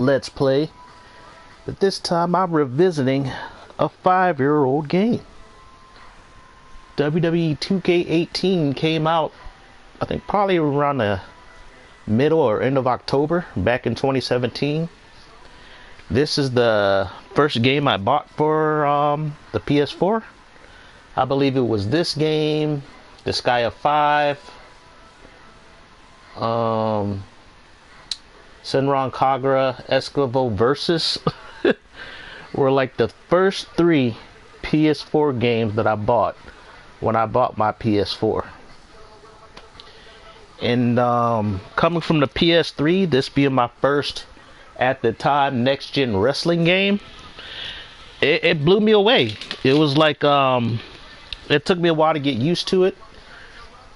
Let's Play, but this time I'm revisiting a 5-year-old game. WWE 2K18 came out, I think probably around the middle or end of October back in 2017. This is the first game I bought for the PS4. I believe it was this game, the Sky of 5, Senran Kagura Esquivel Versus were like the first 3 PS4 games that I bought when I bought my PS4. And coming from the PS3, this being my first, at the time, next-gen wrestling game, it blew me away. It was like, it took me a while to get used to it,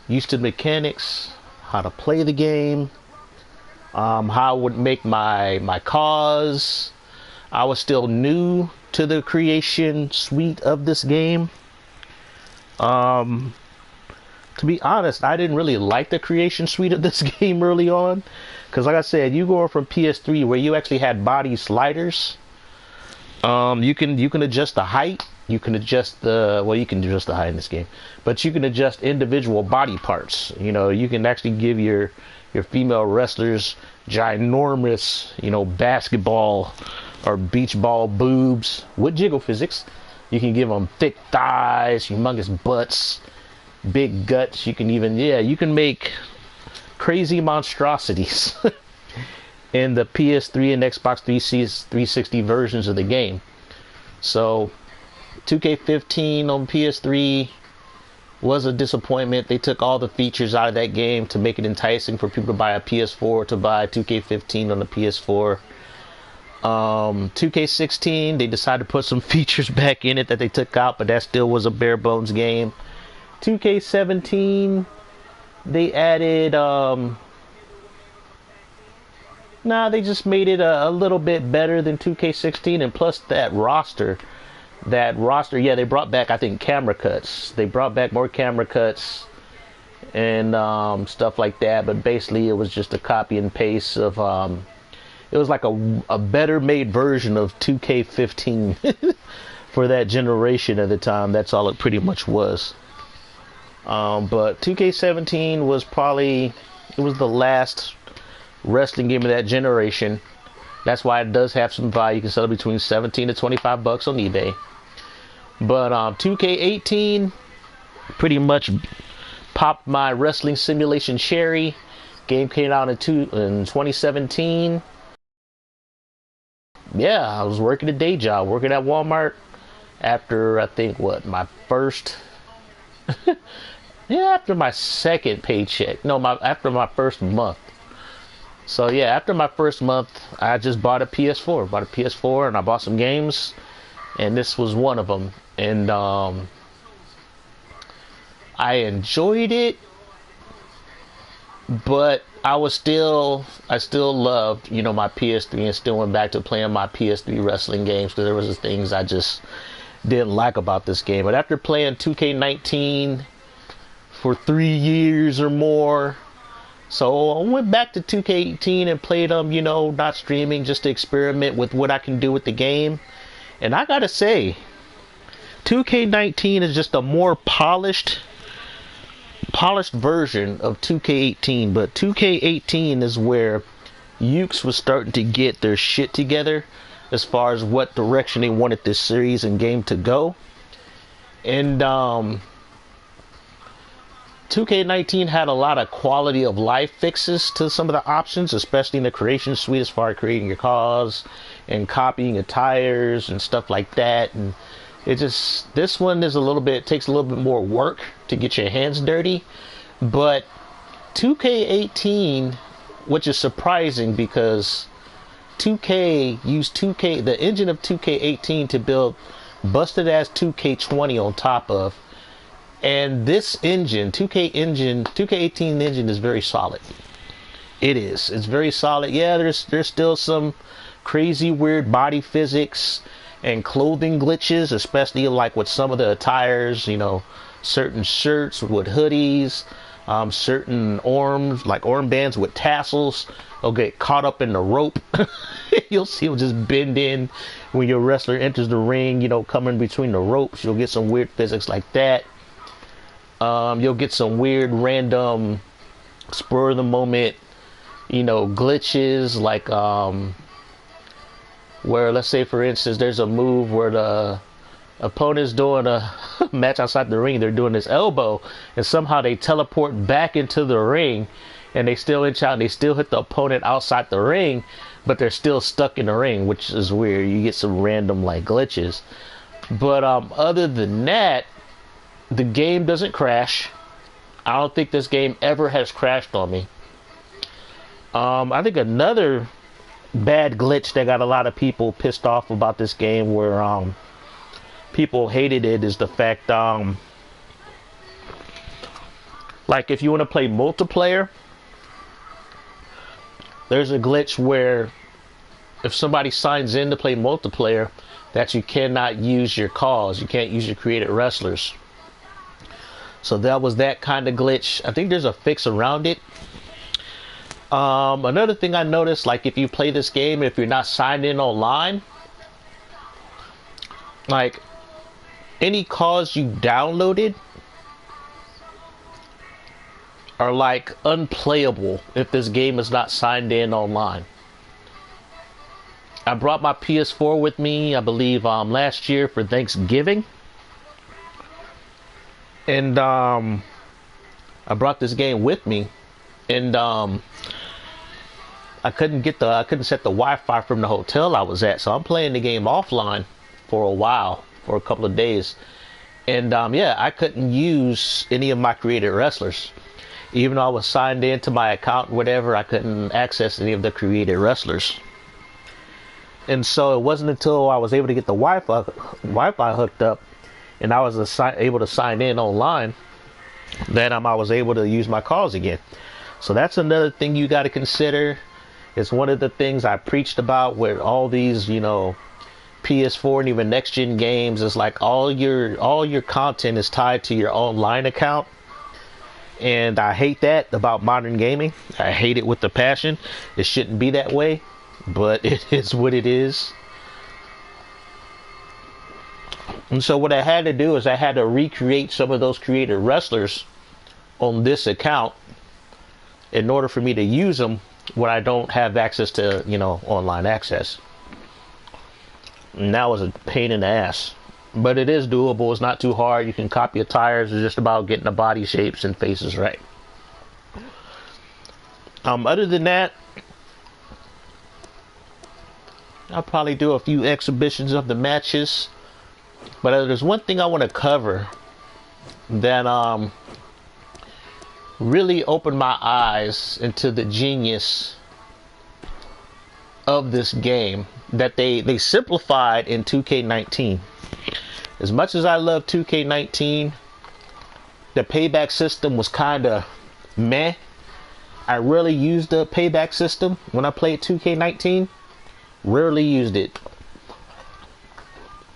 used to the mechanics, how to play the game, how I would make my cause. I was still new to the creation suite of this game. To be honest, I didn't really like the creation suite of this game early on, because like I said, you go from PS3 where you actually had body sliders. You can adjust the height, you can adjust you can adjust the height in this game, but you can adjust individual body parts. You know, you can actually give your female wrestlers ginormous, basketball or beach ball boobs with jiggle physics. You can give them thick thighs, humongous butts, big guts. You can even, you can make crazy monstrosities in the PS3 and Xbox 360 versions of the game. So 2K15 on PS3 was a disappointment. They took all the features out of that game to make it enticing for people to buy a PS4 to buy 2K15 on the PS4. 2K16, they decided to put some features back in it that they took out, but that still was a bare bones game. 2K17, they added, they just made it a little bit better than 2K16, and plus that roster, they brought back, I think, camera cuts. They brought back more camera cuts and stuff like that, but basically it was just a copy and paste of, it was like a better made version of 2K15 for that generation at the time. That's all it pretty much was. But 2K17 was was the last wrestling game of that generation. That's why it does have some value. You can sell it between $17 to $25 on eBay. But 2K18 pretty much popped my wrestling simulation cherry. Game came out in 2017. Yeah, I was working a day job, working at Walmart after, I think, my first... after my second paycheck. No, after my first month. So yeah, after my first month, I just bought a PS4. Bought a PS4 and I bought some games, and this was one of them. And I enjoyed it, but I still loved, my PS3, and still went back to playing my PS3 wrestling games, because there was things I just didn't like about this game. But after playing 2K19 for 3 years or more, so I went back to 2K18 and played them, not streaming, just to experiment with what I can do with the game. And I gotta say, 2K19 is just a more polished version of 2K18, but 2K18 is where Ukes was starting to get their shit together as far as what direction they wanted this series and game to go. And 2K19 had a lot of quality of life fixes to some of the options, especially in the creation suite, as far as creating your cause and copying attires and stuff like that. And this one is takes a little bit more work to get your hands dirty. But 2K18, which is surprising because 2K used the engine of 2K18 to build busted ass 2K20 on top of. And this engine, 2K18 engine is very solid. It's very solid. Yeah, there's still some crazy weird body physics and clothing glitches, especially like with some of the attires, certain shirts with hoodies, Certain arms, like armbands with tassels, will get caught up in the rope. You'll see them just bend in when your wrestler enters the ring, you know, coming between the ropes. You'll get some weird physics like that. You'll get some weird random spur of the moment, you know, glitches, like where, let's say for instance, there's a move where the opponent's doing a match outside the ring, they're doing this elbow, and somehow they teleport back into the ring, and they still inch out, and they still hit the opponent outside the ring, but they're still stuck in the ring, which is weird. You get some random like glitches, but other than that, the game doesn't crash. I don't think this game ever has crashed on me. I think another bad glitch that got a lot of people pissed off about this game, where people hated it, is the fact like if you want to play multiplayer, there's a glitch where if somebody signs in to play multiplayer, that you cannot use your calls, you can't use your created wrestlers. So that was that kind of glitch. I think there's a fix around it. Another thing I noticed, like if you play this game, if you're not signed in online, like any calls you downloaded are like unplayable if this game is not signed in online. I brought my PS4 with me, I believe last year for Thanksgiving, and I brought this game with me, and I couldn't set the Wi-Fi from the hotel I was at, so I'm playing the game offline for a while, for a couple of days, and yeah, I couldn't use any of my created wrestlers. Even though I was signed into my account, whatever, I couldn't access any of the created wrestlers. And so it wasn't until I was able to get the Wi-Fi hooked up, and I was able to sign in online, that I was able to use my calls again. So that's another thing you got to consider. It's one of the things I preached about with all these, you know, PS4 and even next gen games. Is like all your content is tied to your online account, and I hate that about modern gaming. I hate it with a passion. It shouldn't be that way, but it is what it is. And so what I had to do is I had to recreate some of those created wrestlers on this account in order for me to use them when I don't have access to, you know, online access. And that was a pain in the ass, but it is doable. It's not too hard. You can copy your tires. It's just about getting the body shapes and faces right. Other than that, I'll probably do a few exhibitions of the matches. But there's one thing I want to cover that really opened my eyes into the genius of this game that they simplified in 2K19. As much as I love 2K19, the payback system was kind of meh. I rarely used the payback system when I played 2K19. Rarely used it.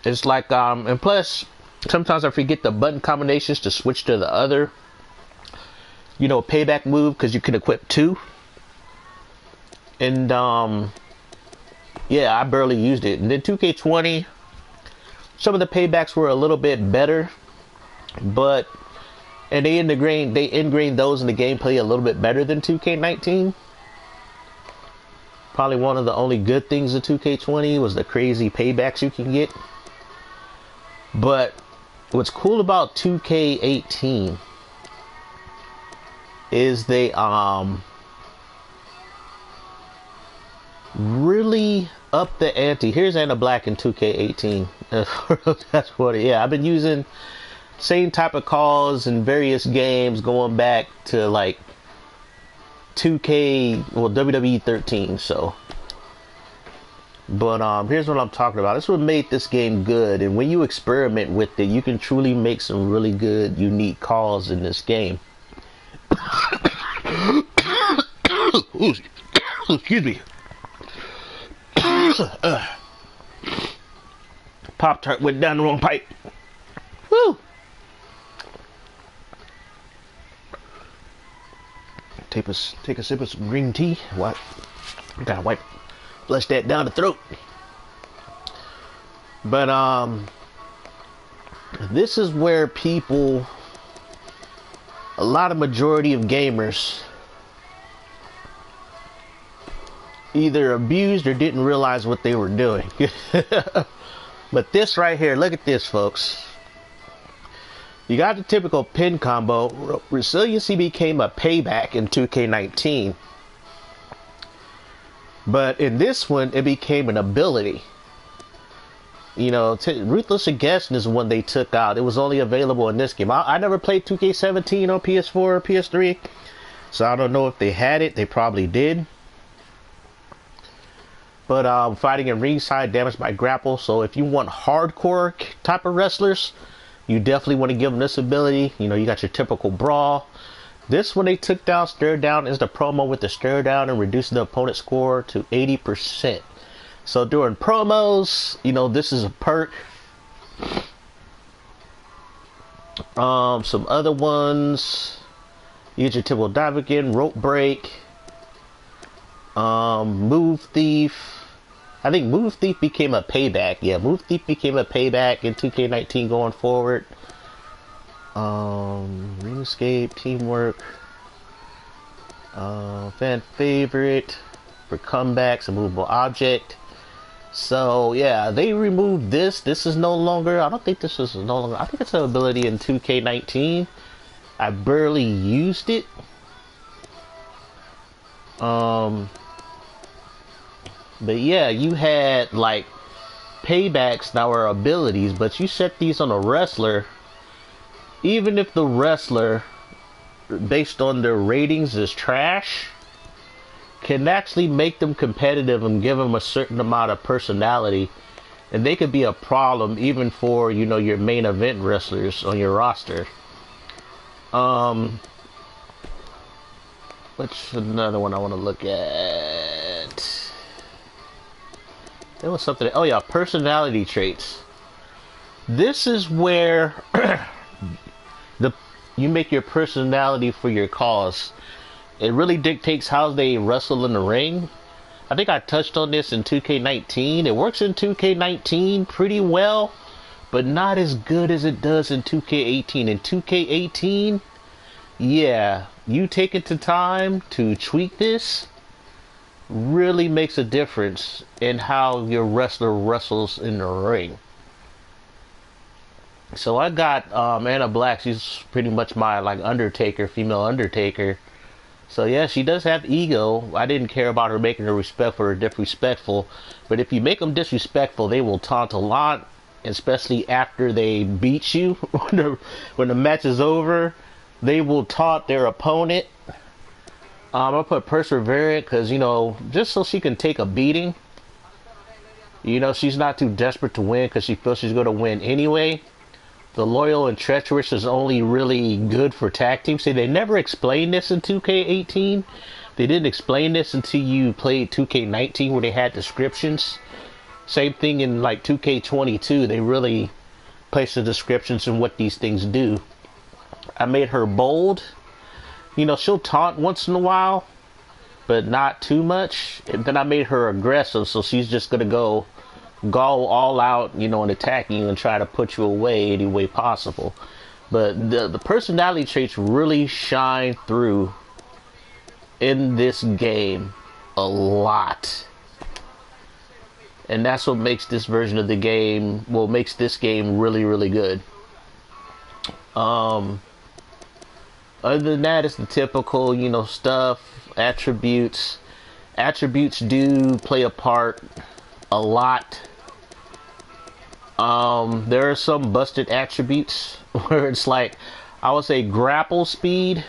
It's like, and plus, sometimes I forget the button combinations to switch to the other, you know, payback move, because you can equip two. And, yeah, I barely used it. And then 2K20, some of the paybacks were a little bit better, but, and they ingrained those in the gameplay a little bit better than 2K19. Probably one of the only good things of 2K20 was the crazy paybacks you can get. But what's cool about 2K18 is they really up the ante. Here's Anna Black in 2K18. That's what it, yeah, I've been using same type of calls in various games going back to like 2K, well, WWE 13, so. But here's what I'm talking about. This is what made this game good, and when you experiment with it, you can truly make some really good, unique calls in this game. Excuse me. Pop-Tart went down the wrong pipe. Woo! take a sip of some green tea. What? Gotta flush that down the throat. But this is where people, a lot of majority of gamers, either abused or didn't realize what they were doing. But this right here, look at this, folks. You got the typical pin combo. Resiliency became a payback in 2K19. But in this one, it became an ability. You know, Ruthless Aggression is one they took out. It was only available in this game. I never played 2K17 on PS4 or PS3. So I don't know if they had it. They probably did. But fighting in ringside, damaged by grapple. So if you want hardcore type of wrestlers, you definitely want to give them this ability. You know, you got your typical brawl. This one they took down, stare down, is the promo with the stare down and reducing the opponent's score to 80%. So during promos, you know, this is a perk. Some other ones, you get your typical dive again, rope break, move thief. I think Move Thief became a payback. Yeah, Move Thief became a payback in 2K19 going forward. Ring escape, teamwork, fan favorite for comebacks, a movable object. So yeah, they removed this. This is no longer. I don't think this is no longer. I think it's an ability in 2K19. I barely used it. But yeah, you had like paybacks now are abilities, but you set these on a wrestler. Even if the wrestler, based on their ratings, is trash, can actually make them competitive and give them a certain amount of personality. And they could be a problem even for, you know, your main event wrestlers on your roster. What's another one I want to look at? There was something. Oh yeah, personality traits. This is where you make your personality for your cause. It really dictates how they wrestle in the ring. I think I touched on this in 2K19. It works in 2K19 pretty well, but not as good as it does in 2K18. In 2K18, yeah, you taking the time to tweak this really makes a difference in how your wrestler wrestles in the ring. So I got Anna Black. She's pretty much my like Undertaker, female Undertaker. So yeah, she does have ego. I didn't care about her making her respectful or disrespectful, but if you make them disrespectful, they will taunt a lot, especially after they beat you. When the match is over, they will taunt their opponent. I put Perseverant because, you know, just so she can take a beating. You know, she's not too desperate to win because she feels she's going to win anyway. The Loyal and Treacherous is only really good for tag teams. See, they never explained this in 2K18. They didn't explain this until you played 2K19 where they had descriptions. Same thing in like 2K22. They really placed the descriptions in what these things do. I made her bold. You know, she'll taunt once in a while, but not too much. And then I made her aggressive, so she's just going to go all out, you know, and attacking you and try to put you away any way possible. But the personality traits really shine through in this game a lot. And that's what makes this version of the game, well, makes this game really, really good. Other than that, it's the typical, you know, stuff, attributes. Attributes do play a part a lot. There are some busted attributes where it's like, I would say grapple speed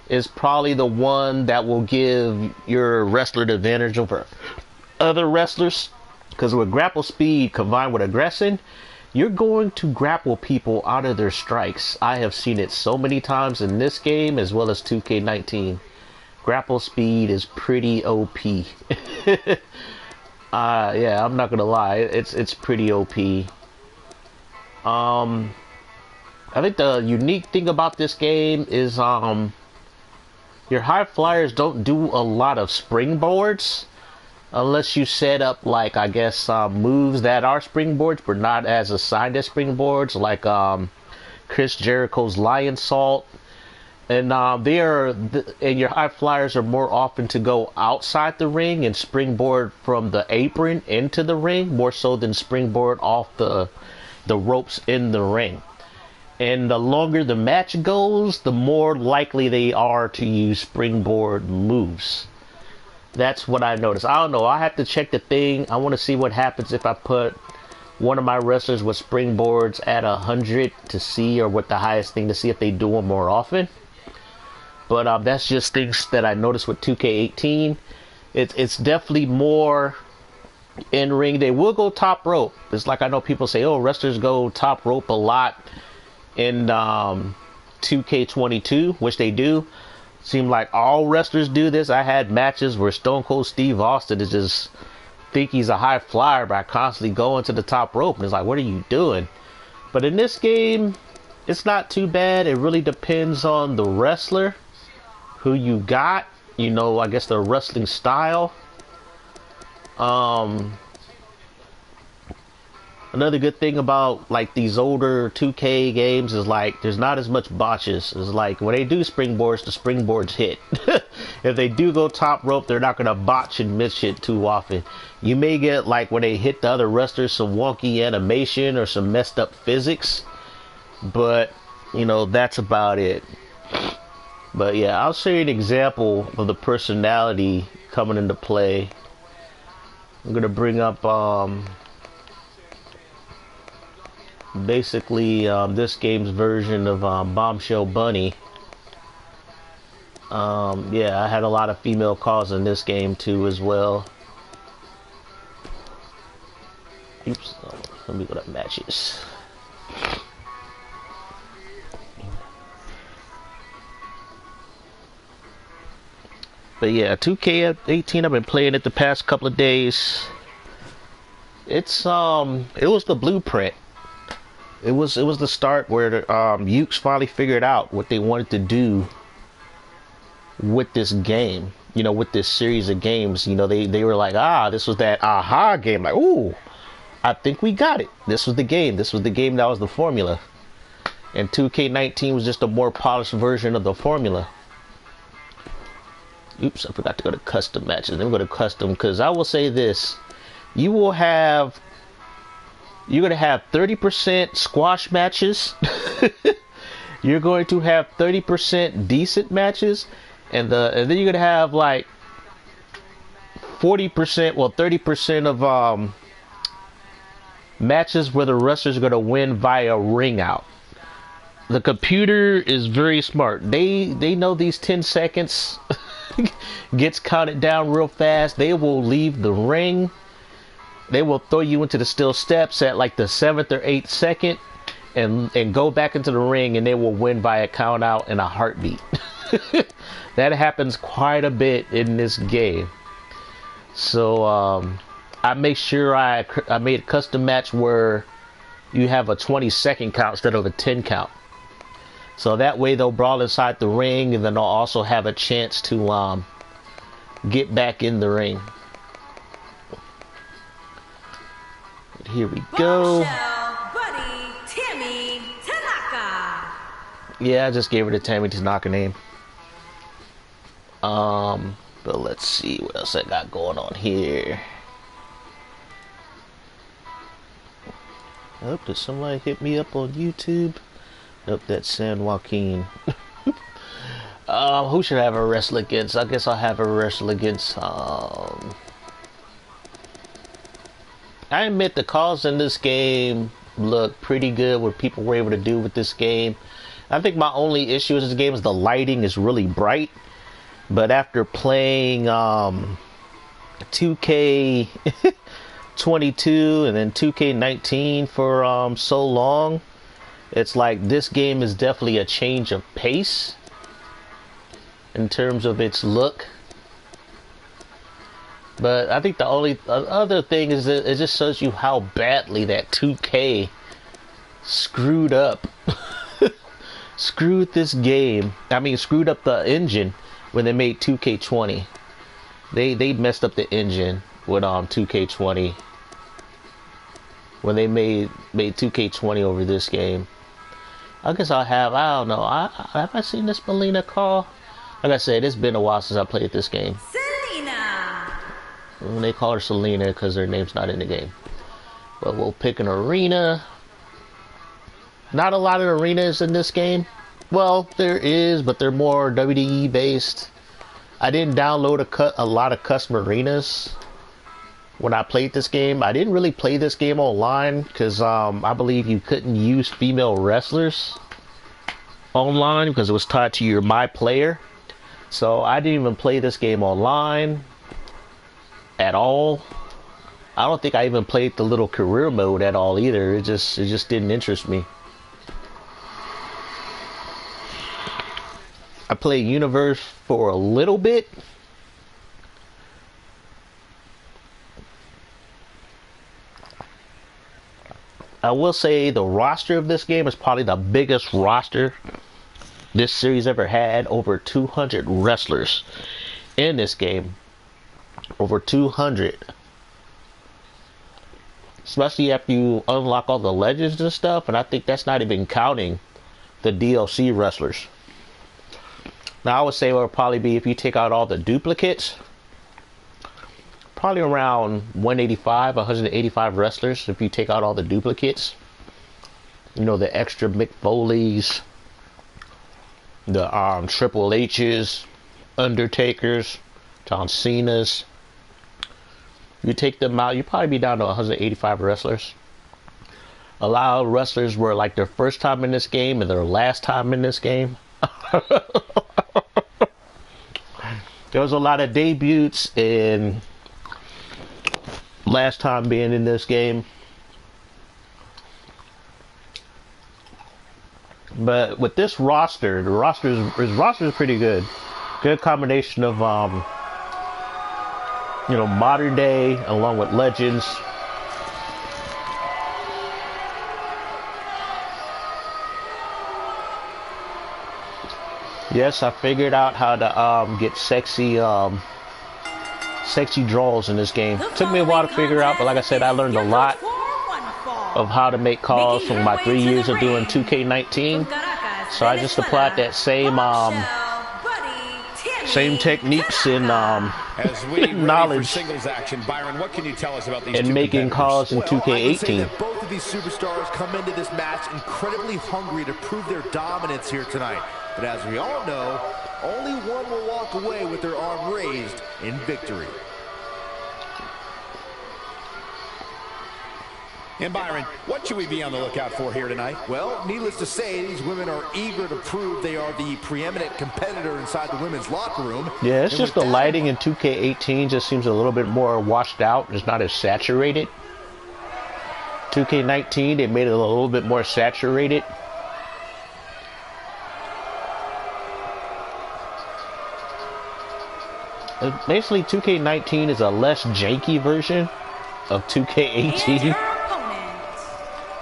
is probably the one that will give your wrestler the advantage over other wrestlers. Because with grapple speed combined with aggression, you're going to grapple people out of their strikes. I have seen it so many times in this game as well as 2K19. Grapple speed is pretty OP. Yeah, I'm not gonna lie, it's pretty OP. I think the unique thing about this game is your high flyers don't do a lot of springboards unless you set up, like, I guess, moves that are springboards but not as assigned as springboards, like Chris Jericho's Lion Salt. And and your high flyers are more often to go outside the ring and springboard from the apron into the ring, more so than springboard off the ropes in the ring. And the longer the match goes, the more likely they are to use springboard moves. That's what I noticed. I don't know. I have to check the thing. I want to see what happens if I put one of my wrestlers with springboards at 100 to see, or what the highest thing to see if they do them more often. But that's just things that I noticed with 2K18. It's definitely more in ring. They will go top rope. It's like, I know people say, oh, wrestlers go top rope a lot in 2K22, which they do. Seem like all wrestlers do this. I had matches where Stone Cold Steve Austin is just think he's a high flyer by constantly going to the top rope, and it's like, what are you doing? But in this game, it's not too bad. It really depends on the wrestler, who you got, you know, I guess the wrestling style. Another good thing about, like, these older 2K games is, like, there's not as much botches. It's like, when they do springboards, the springboards hit. If they do go top rope, they're not going to botch and miss shit too often. You may get, like, when they hit the other wrestlers, some wonky animation or some messed up physics. But, you know, that's about it. But, yeah, I'll show you an example of the personality coming into play. I'm going to bring up, basically this game's version of Bombshell Bunny. Yeah, I had a lot of female calls in this game too as well. Oops, let me go to matches. But yeah, 2K18, I've been playing it the past couple of days. It's it was the blueprint. It was the start where the Ukes finally figured out what they wanted to do with this game. You know, with this series of games. You know, they were like, this was that aha game. Like, ooh, I think we got it. This was the game. This was the game that was the formula. And 2K19 was just a more polished version of the formula. Oops, I forgot to go to custom matches. Let me go to custom, because I will say this. You're going to have 30% squash matches. You're going to have 30% decent matches. And then you're going to have like 40%, well, 30% of matches where the wrestlers are going to win via ring out. The computer is very smart. They know these 10 seconds gets counted down real fast. They will leave the ring. They will throw you into the steel steps at like the 7th or 8th second and go back into the ring, and they will win by a count out in a heartbeat. That happens quite a bit in this game. So I make sure I made a custom match where you have a 20-second count instead of a 10 count. So that way they'll brawl inside the ring, and then they'll also have a chance to get back in the ring. Here we go. Buddy, Tammy Tanaka. Yeah, I just gave her the Tammy Tanaka name. But let's see what else I got going on here. Oh, did somebody hit me up on YouTube? Nope, that's San Joaquin. Who should I have a wrestle against? I guess I'll have a wrestle against, I admit the calls in this game look pretty good, what people were able to do with this game. I think my only issue with this game is the lighting is really bright. But after playing 2K22 and then 2K19 for so long, it's like this game is definitely a change of pace in terms of its look. But I think the only other thing is that it just shows you how badly that 2K screwed up. Screwed this game. I mean, screwed up the engine when they made 2K20. They messed up the engine with 2K20 when they made 2K20 over this game. I guess I don't know. Have I seen this Melina call? Like I said, it's been a while since I played this game. Selena. When they call her Selena because her name's not in the game. But we'll pick an arena. Not a lot of arenas in this game. Well, there is, but they're more WWE based. I didn't download a lot of custom arenas when I played this game. I didn't really play this game online because I believe you couldn't use female wrestlers online because it was tied to your My Player. So I didn't even play this game online at all. I don't think I even played the little career mode at all either. It just didn't interest me. I played Universe for a little bit. I will say the roster of this game is probably the biggest roster this series ever had. Over 200 wrestlers in this game. Over 200. Especially after you unlock all the legends and stuff. And I think that's not even counting the DLC wrestlers. Now I would say it would probably be, if you take out all the duplicates, probably around 185 wrestlers if you take out all the duplicates. You know, the extra Mick Foleys, the Triple H's, Undertakers, John Cena's. You take them out, you probably be down to 185 wrestlers. A lot of wrestlers were like their first time in this game and their last time in this game. There was a lot of debuts and last time being in this game. But with this roster, the roster is pretty good. Good combination of you know, modern day along with legends. Yes, I figured out how to get sexy draws in this game. Took me a while to figure out, but like I said, I learned a lot of how to make calls from my 3 years of doing 2K19. So I just applied that same techniques and knowledge in making calls in 2K18. Both of these superstars come into this match incredibly hungry to prove their dominance here tonight. But as we all know, only one will walk away with their arm raised in victory. And Byron, what should we be on the lookout for here tonight? Well, needless to say, these women are eager to prove they are the preeminent competitor inside the women's locker room. Yeah, it's just the lighting in 2K18 just seems a little bit more washed out. It's not as saturated. 2K19, they made it a little bit more saturated. Basically, 2K19 is a less janky version of 2K18.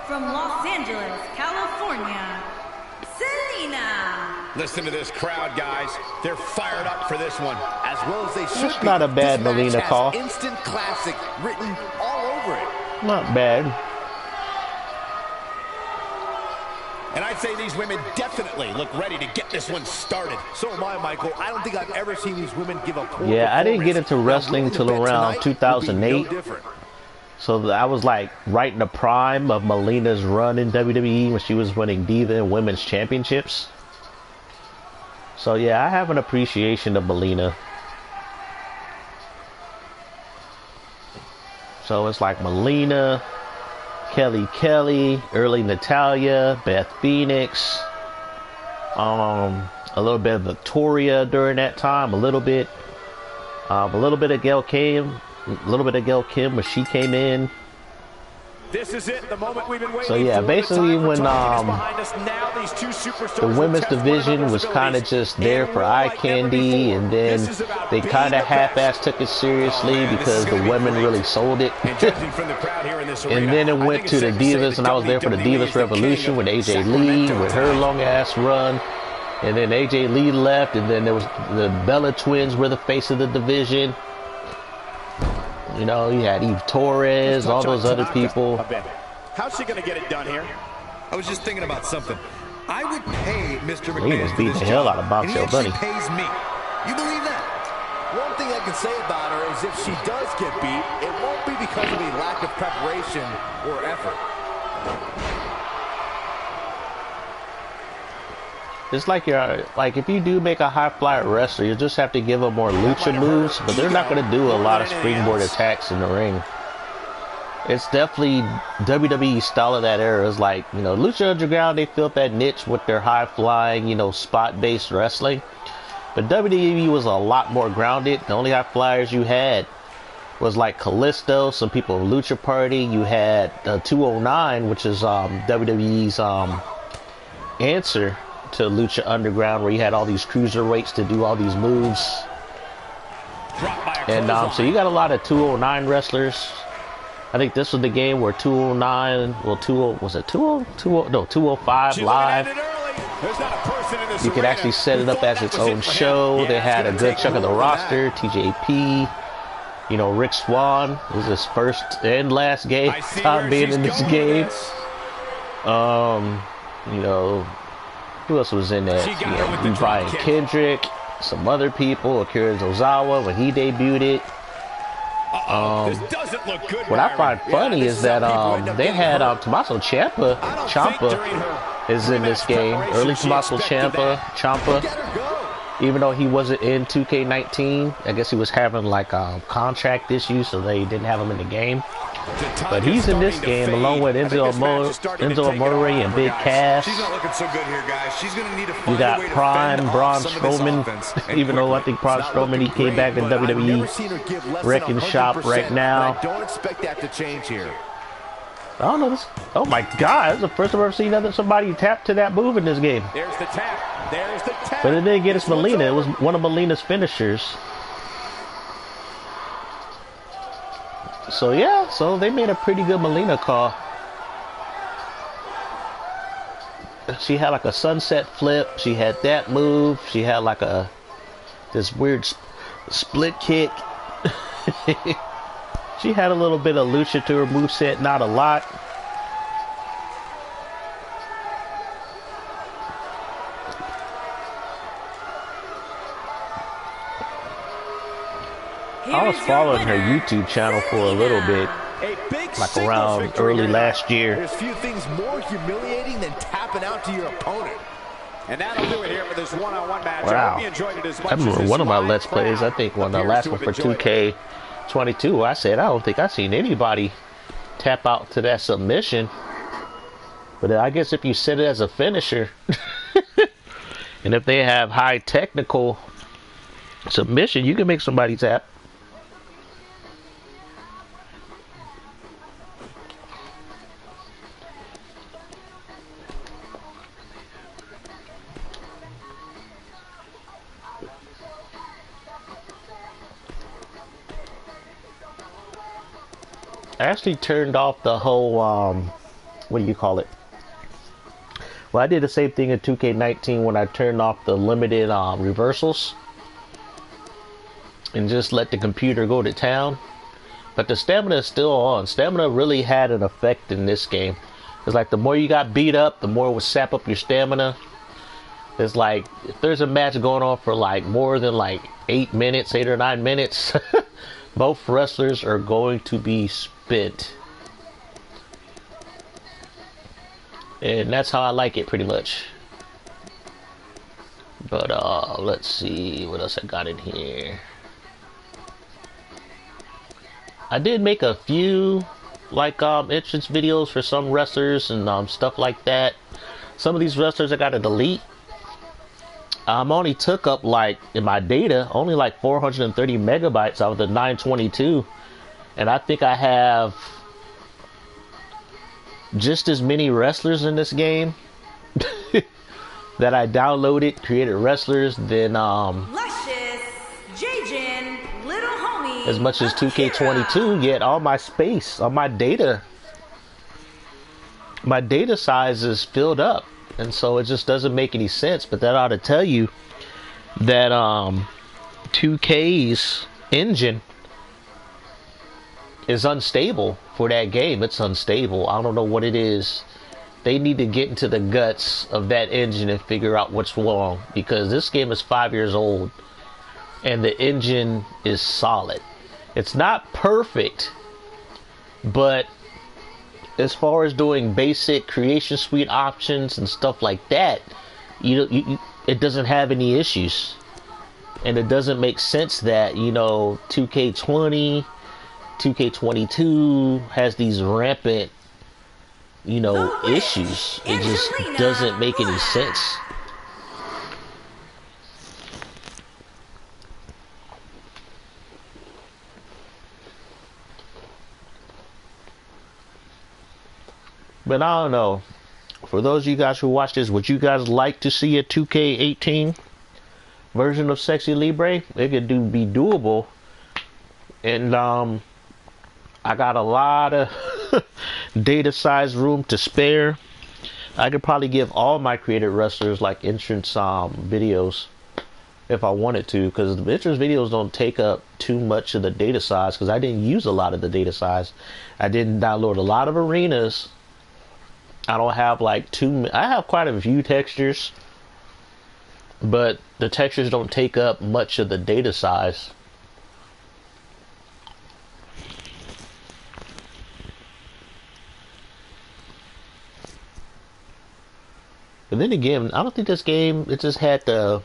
From Los Angeles, California, Selena. Listen to this crowd, guys. They're fired up for this one. As well as they should It's be. not a bad Melina call. Instant classic written all over it. Not bad. And I'd say these women definitely look ready to get this one started. So am I, Michael. I don't think I've ever seen these women give a poor Yeah, I didn't get performance. into wrestling Now, until winning the around bet tonight would be 2008. no different. So I was like right in the prime of Melina's run in WWE when she was winning Diva and Women's Championships. So yeah, I have an appreciation of Melina. So it's like Melina, Kelly, early Natalia, Beth Phoenix, a little bit of Victoria during that time, a little bit of Gail Kim. A little bit of Gail Kim when she came in. This is it, the moment we've been waiting So yeah, for. basically when Now, these two superstars the women's will test division one was another's kind of abilities just there in for a way eye like never candy, before. and then This is about they being kind of the half-ass best. took it seriously Oh, man, this because is the gonna be women great. really sold it. And judging from the crowd here in this arena, And then it I went think to it's the safe to say Divas, that and I was there for the WWE is Divas the king Revolution of with AJ Sacramento Lee, with her tonight. long-ass run. And then AJ Lee left, and then there was the Bella Twins were the face of the division. You know, you had Eve Torres, all those other people. How's she going to get it done here? I was just thinking about something. I would pay Mr. He McMahon was for beating this the hell job, out of Bombshell and he actually Bunny. pays me. You believe that? One thing I can say about her is if she does get beat, it won't be because of a lack of preparation or effort. It's like if you do make a high flyer wrestler, you just have to give them more lucha moves, but they're not going to do a lot of springboard attacks in the ring. It's definitely WWE style of that era. It's like, you know, Lucha Underground, they filled that niche with their high flying, you know, spot based wrestling. But WWE was a lot more grounded. The only high flyers you had was like Kalisto, some people in Lucha Party. You had 209, which is WWE's answer to Lucha Underground, where you had all these cruiserweights to do all these moves. And so you got a lot of 209 wrestlers. I think this was the game where 209, well, 205 live. You could actually set it up as its own show. They had a good chunk of the roster. TJP, you know, Rick Swan was his first and last game time being in this game. You know, who else was in there? You know, Brian Kendrick, some other people, Akira Tozawa when he debuted it. What I find funny is that they had Tommaso Ciampa is in this game. Early Tommaso Ciampa, even though he wasn't in 2K19, I guess he was having like contract issues, so they didn't have him in the game. But he's in this game along with Enzo Amore and Big Cass. She's not looking so good here, guys. She's going to need to find You got a way to Prime fend Braun off some of this Strowman, offense, even though I think Braun Strowman, he came back in WWE wrecking shop right now. I don't expect that to change here. I don't know this. Oh my God, this is the first time I've ever seen somebody tap to that move in this game. There's the tap. There's the tap. But it didn't get us Melina. It was one of Melina's finishers. So yeah, so they made a pretty good Melina call. She had like a sunset flip. She had that move. She had like this weird split kick. She had a little bit of lucha to her moveset, not a lot. I was following her YouTube channel for a little bit, like around early last year. There's few things more humiliating than tapping out to your opponent. And that'll do it here for this one-on-one match. Wow. I hope you enjoyed it as much I remember as one of my this Let's live Plays, I crowd think when the appears last to one have for enjoyed it. 2K22, I said, I don't think I've seen anybody tap out to that submission. But I guess if you set it as a finisher, and if they have high technical submission, you can make somebody tap. I actually turned off the whole, what do you call it? Well, I did the same thing in 2K19 when I turned off the limited reversals and just let the computer go to town. But the stamina is still on. Stamina really had an effect in this game. It's like the more you got beat up, the more it would sap up your stamina. It's like if there's a match going on for like more than like 8 minutes, 8 or 9 minutes, both wrestlers are going to be spent. And that's how I like it pretty much. But let's see what else I got in here. I did make a few like entrance videos for some wrestlers and stuff like that. Some of these wrestlers I gotta delete. Only took up like in my data only like 430 megabytes out of the 922, and I think I have just as many wrestlers in this game that I downloaded, created wrestlers, than Luscious, Jajin, Little Homie, as much as 2K22. Yet all my space on my data size is filled up. And so it just doesn't make any sense. But that ought to tell you that 2K's engine is unstable for that game. It's unstable. I don't know what it is. They need to get into the guts of that engine and figure out what's wrong, because this game is 5 years old and the engine is solid. It's not perfect, but as far as doing basic creation suite options and stuff like that, it doesn't have any issues. And it doesn't make sense that, 2K20, 2K22 has these rampant, issues. It just doesn't make any sense. But I don't know. For those of you guys who watch this, would you guys like to see a 2K18 version of Sexy Libre? It could be doable. And I got a lot of data size room to spare. I could probably give all my created wrestlers like entrance videos if I wanted to, because the entrance videos don't take up too much of the data size, because I didn't use a lot of the data size. I didn't download a lot of arenas. I don't have I have quite a few textures, but the textures don't take up much of the data size. But then again, I don't think this game, it just had the,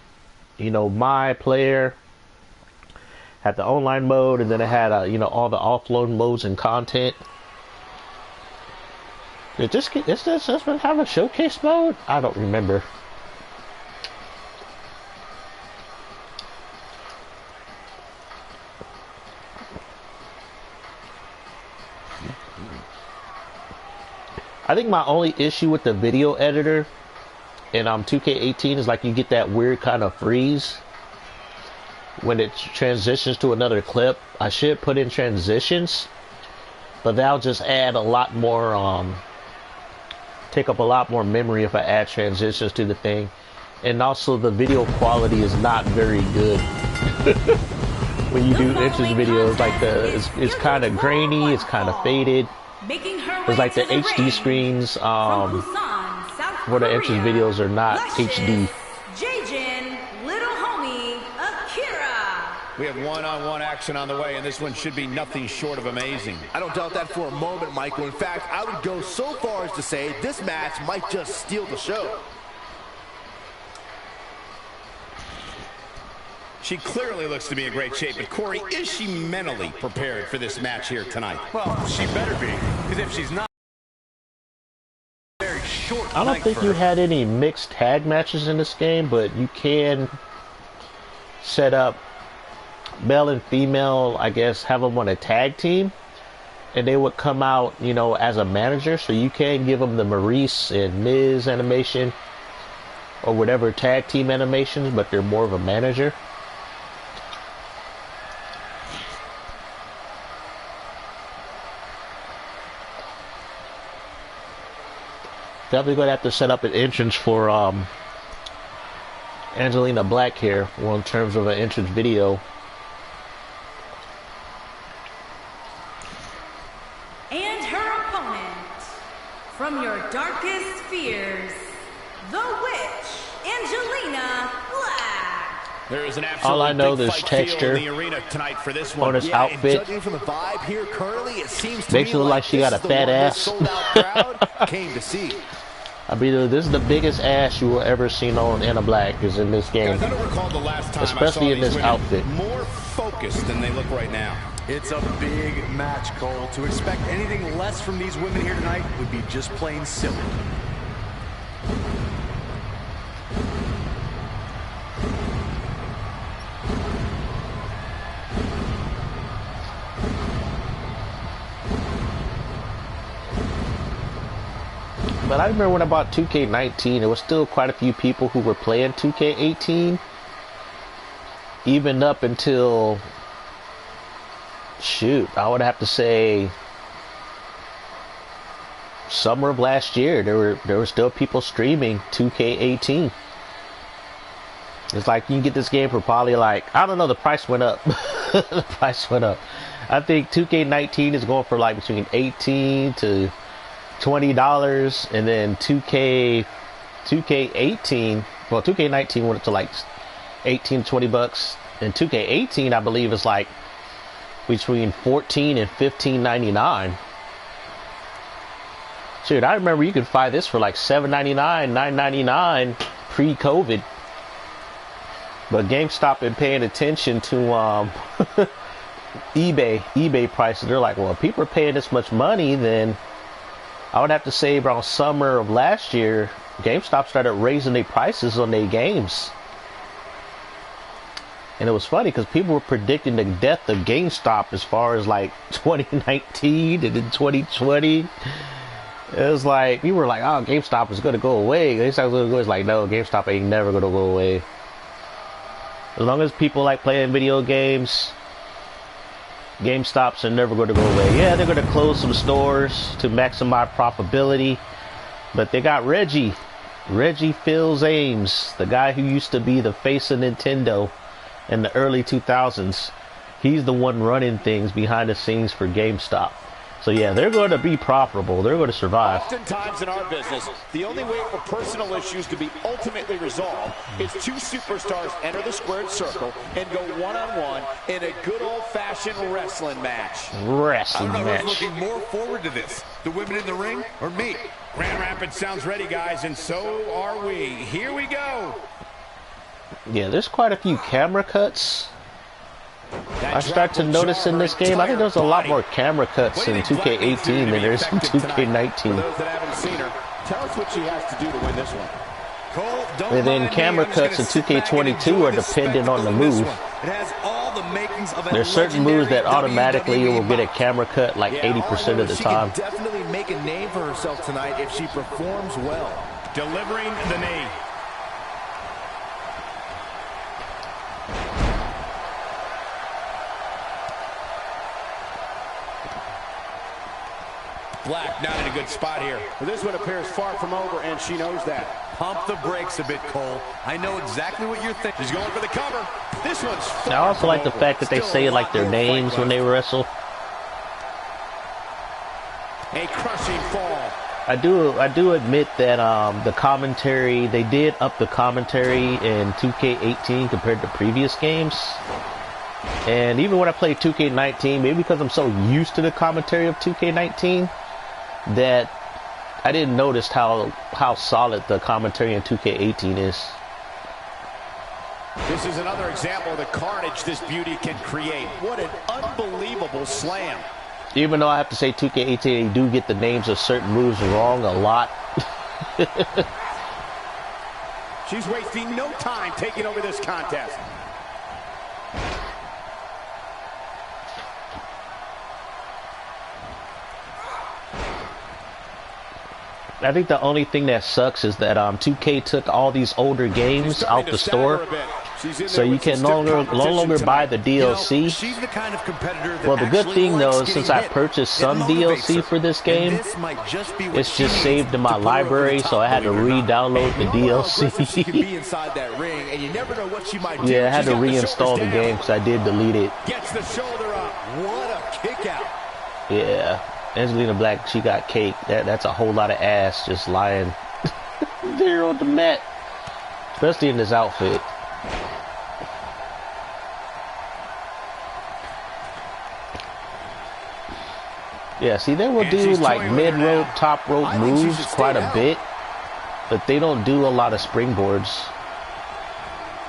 my player, had the online mode, and then it had, all the offload modes and content. Did this one have a showcase mode? I don't remember. I think my only issue with the video editor in 2K18 is you get that weird kind of freeze when it transitions to another clip. I should put in transitions, but that'll just add a lot more, take up a lot more memory if I add transitions to the thing. And also the video quality is not very good. When you do entrance videos, it's kind of grainy, it's kind of faded. It's like the HD screens for the entrance videos are not HD. We have one-on-one action on the way, and this one should be nothing short of amazing. I don't doubt that for a moment, Michael. In fact, I would go so far as to say this match might just steal the show. She clearly looks to be in great shape, but Corey, is she mentally prepared for this match here tonight? Well, she better be, because if she's not, very short. I don't think you had any mixed tag matches in this game, but you can set up male and female, I guess, have them on a tag team, and they would come out, as a manager. So you can give them the Maurice and Miz animation or whatever tag team animations, but they're more of a manager. Definitely going to have to set up an entrance for Angelina Black here, well, in terms of an entrance video. And her opponent, from your darkest fears, the witch, Angelina Black. There is an all I know, absolute there's texture in the arena tonight for this one. on his outfit. Judging from the vibe here currently, it seems to Makes me it look like she got a this is the fat one ass. this sold-out crowd came to see. I mean, this is the biggest ass you will ever see on Anna Black is in this game. Guys, I don't recall the last time Especially I saw in this these women outfit. more focused than they look right now. It's a big match, Cole. To expect anything less from these women here tonight would be just plain silly. But I remember when I bought 2K19, there was still quite a few people who were playing 2K18. Even up until, shoot, I would have to say summer of last year, there were still people streaming 2K18. It's like you can get this game for probably like, I don't know, the price went up. The price went up. I think 2K19 is going for like between $18 to $20, and then 2K18, well, 2K19 went up to like 18 to 20 bucks, and 2K18 I believe is like between $14 and $15.99. Shoot, I remember you could find this for like $7.99, $9.99 pre-COVID. But GameStop been paying attention to eBay prices. They're like, well, if people are paying this much money, then I would have to say around summer of last year, GameStop started raising their prices on their games. And it was funny because people were predicting the death of GameStop as far as like 2019 and then 2020. It was like, people were like, oh, GameStop is going to go away. GameStop is going to go. It's like, no, GameStop ain't never going to go away. As long as people like playing video games, GameStops are never going to go away. Yeah, they're going to close some stores to maximize profitability, but they got Reggie Fils-Aimé, the guy who used to be the face of Nintendo in the early 2000s. He's the one running things behind the scenes for GameStop. So yeah, they're going to be profitable. They're going to survive. Oftentimes in our business, the only way for personal issues to be ultimately resolved is two superstars enter the squared circle and go one-on-one in a good old-fashioned wrestling match. I don't know who's looking more forward to this, the women in the ring or me. Grand Rapids sounds ready, guys, and so are we. Here we go. Yeah, there's quite a few camera cuts. I start to notice in this game, I think there's a lot more camera cuts in 2K18 than there's in 2K19. For those that haven't seen her, tell us what she has to do to win this one. Cole, And then camera cuts in 2K22 are dependent on the move. It has all the makings of a There's certain moves that legendary automatically WWE will get a camera cut like 80% of the time. She can definitely make a name for herself tonight if she performs well. Delivering the knee. Black not in a good spot here. Well, this one appears far from over, and she knows that. Pump the brakes a bit, Cole. I know exactly what you're thinking. She's going for the cover. This one's I also like the fact that they say like their names when they wrestle. a crushing fall. I do admit that the commentary, they did up the commentary in 2K18 compared to previous games. And even when I played 2K19, maybe because I'm so used to the commentary of 2K19, that I didn't notice how solid the commentary in 2K18 is. This is another example of the carnage this beauty can create. What an unbelievable slam. Even though I have to say 2K18, they do get the names of certain moves wrong a lot. She's wasting no time taking over this contest. I think the only thing that sucks is that 2K took all these older games out the store, so you can no longer buy the DLC. She's the kind of competitor that Well, the good thing though is since I hit. purchased It some motivates DLC her. for this And game, this might just be what it's she just needs saved in my to put her over the library, top, so I had to believe it or not. re-download the You know how aggressive she can be DLC. inside that ring, and you never know what she might do. Yeah, I had She's to got the reinstall shoulders the down. game because I did delete it. Gets the shoulder up. What a kick out. Yeah, Angelina Black, she got cake. That's a whole lot of ass just lying there on the mat, especially in this outfit. Yeah, see, they will do like mid-rope, top rope moves quite a bit, but they don't do a lot of springboards.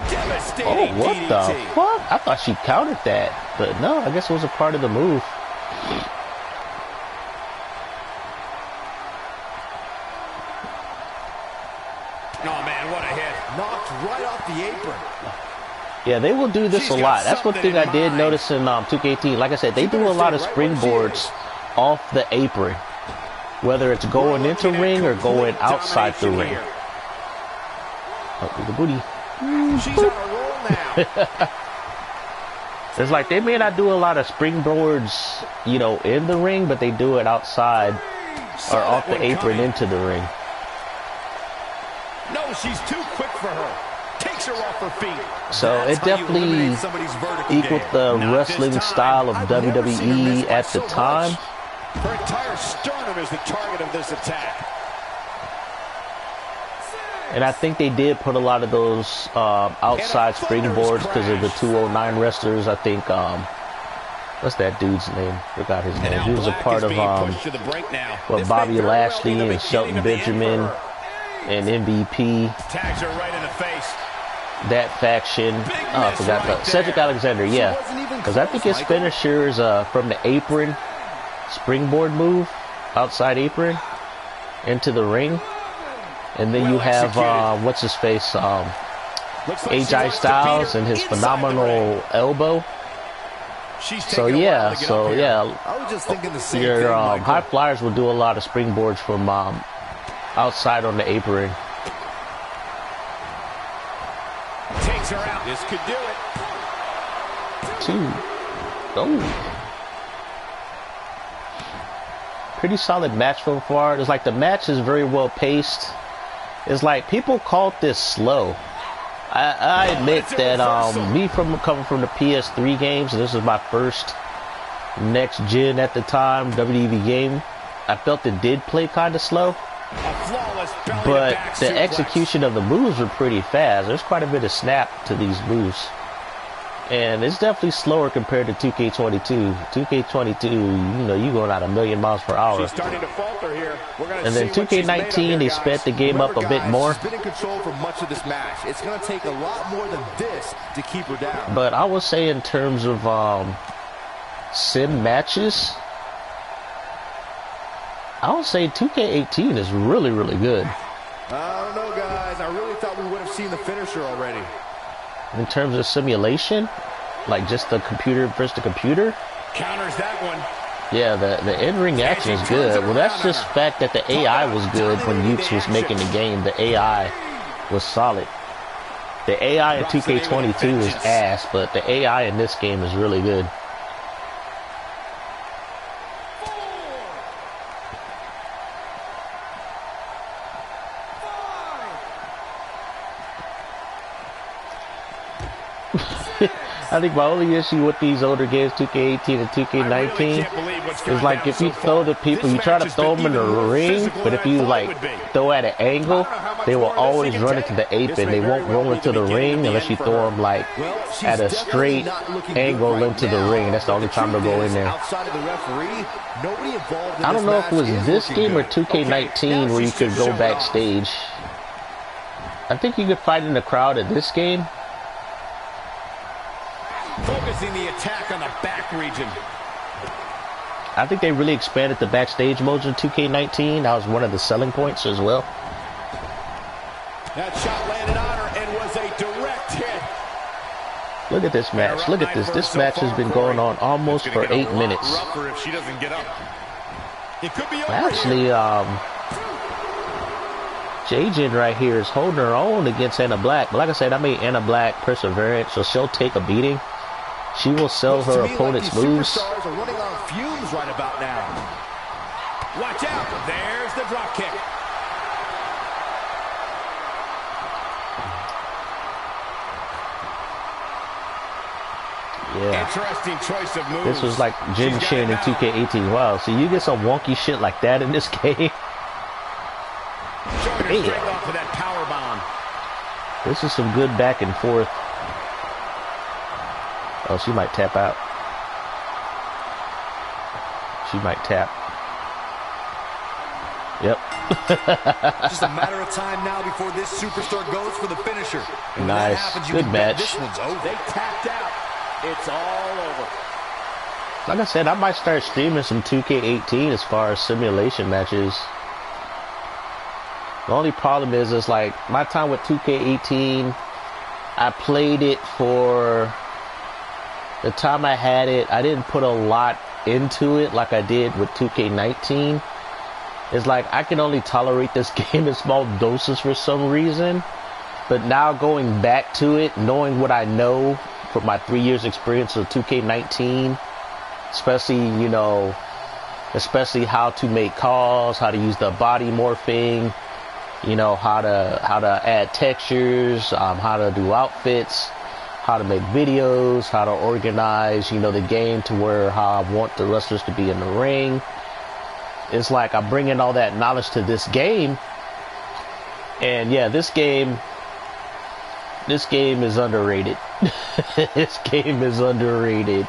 Devastating Oh, what the DDT. fuck? I thought she countered that, but no, I guess it was a part of the move. Oh, man, what a hit. Knocked right off the apron. Yeah, they will do this She's a got lot. That's one something thing in I did mind. notice in 2K18. Like I said, they do a lot of springboards off the apron, whether it's going into ring or going outside the ring. Oh, the booty. She's on a roll now. It's like they may not do a lot of springboards, you know, in the ring, but they do it outside or off the apron into the ring. No, she's too quick for her. Takes her off her feet. So it definitely equaled the wrestling style of WWE at the time. Her entire sternum is the target of this attack. And I think they did put a lot of those outside springboards because of the 209 wrestlers. I think, what's that dude's name? Forgot his name. He was a part of Bobby Lashley and Shelton Benjamin and MVP. Tags her right in the face. That faction. Oh, I forgot that. Cedric Alexander, yeah. Because I think his finisher is from the apron, springboard move, outside apron, into the ring. And then you have, what's his face, AJ Styles and his phenomenal elbow. So yeah, I was just thinking the same your thing, high flyers will do a lot of springboards from outside on the apron. Takes her out. This could do it. 2. Oh. Pretty solid match so far. It's like the match is very well paced. It's like people called this slow. I admit that me coming from the PS3 games, and this is my first next gen at the time WWE game, I felt it did play kind of slow. But the execution of the moves were pretty fast. There's quite a bit of snap to these moves. And it's definitely slower compared to 2K22. 2K22, you know, you going out 1,000,000 miles per hour. She's starting to falter here. And then 2K19, they sped the game up a bit more. She's been in control for much of this match. It's going to take a lot more than this to keep her down. But I would say in terms of sim matches, I would say 2K18 is really, really good. I don't know, guys. I really thought we would have seen the finisher already. In terms of simulation, like just the computer versus the computer. Counters that one. Yeah, the in-ring action is good. Well, that's just the fact that the AI was good when Ukes was making the game. The AI was solid. The AI in 2K22 is ass, but the AI in this game is really good. I think my only issue with these older games, 2K18 and 2K19, is like if you throw the people, you try to throw them in the ring, but if you like throw at an angle, they will always run into the apron. They won't roll into the ring unless you throw them like at a straight angle into the ring. That's the only time they'll go in there. I don't know if it was this game or 2K19 where you could go backstage. I think you could fight in the crowd at this game. Focusing the attack on the back region. I think they really expanded the backstage modes in 2K19. That was one of the selling points as well. That shot landed on her and was a direct hit. Look at this match. Look at this. This match has been going on almost for 8 minutes. If she doesn't get up. It could be over. Actually, J-Jin right here is holding her own against Anna Black. But like I said, I made Anna Black perseverant, so she'll take a beating. She will sell her opponent's moves. Superstars are running on fumes right about now. Watch out. There's the drop kick. Yeah. Interesting choice of moves. This was like Jin Shin in 2K18. Wow. So you get some wonky shit like that in this game. Showing her straight off of that power bomb. This is some good back and forth. Oh, she might tap out. She might tap. Yep. Just a matter of time now before this superstar goes for the finisher. And nice. Happens, good match. This one's over. They tapped out. It's all over. Like I said, I might start streaming some 2K18 as far as simulation matches. The only problem is like my time with 2K18, I played it for the time I had it. I didn't put a lot into it like I did with 2K19. It's like I can only tolerate this game in small doses for some reason. But now going back to it, knowing what I know from my 3 years experience of 2K19, especially, you know, especially how to make calls, how to use the body morphing, you know, how to add textures, how to do outfits, how to make videos, how to organize, you know, the game to where how I want the wrestlers to be in the ring. It's like I'm bringing all that knowledge to this game. And yeah, this game is underrated. This game is underrated.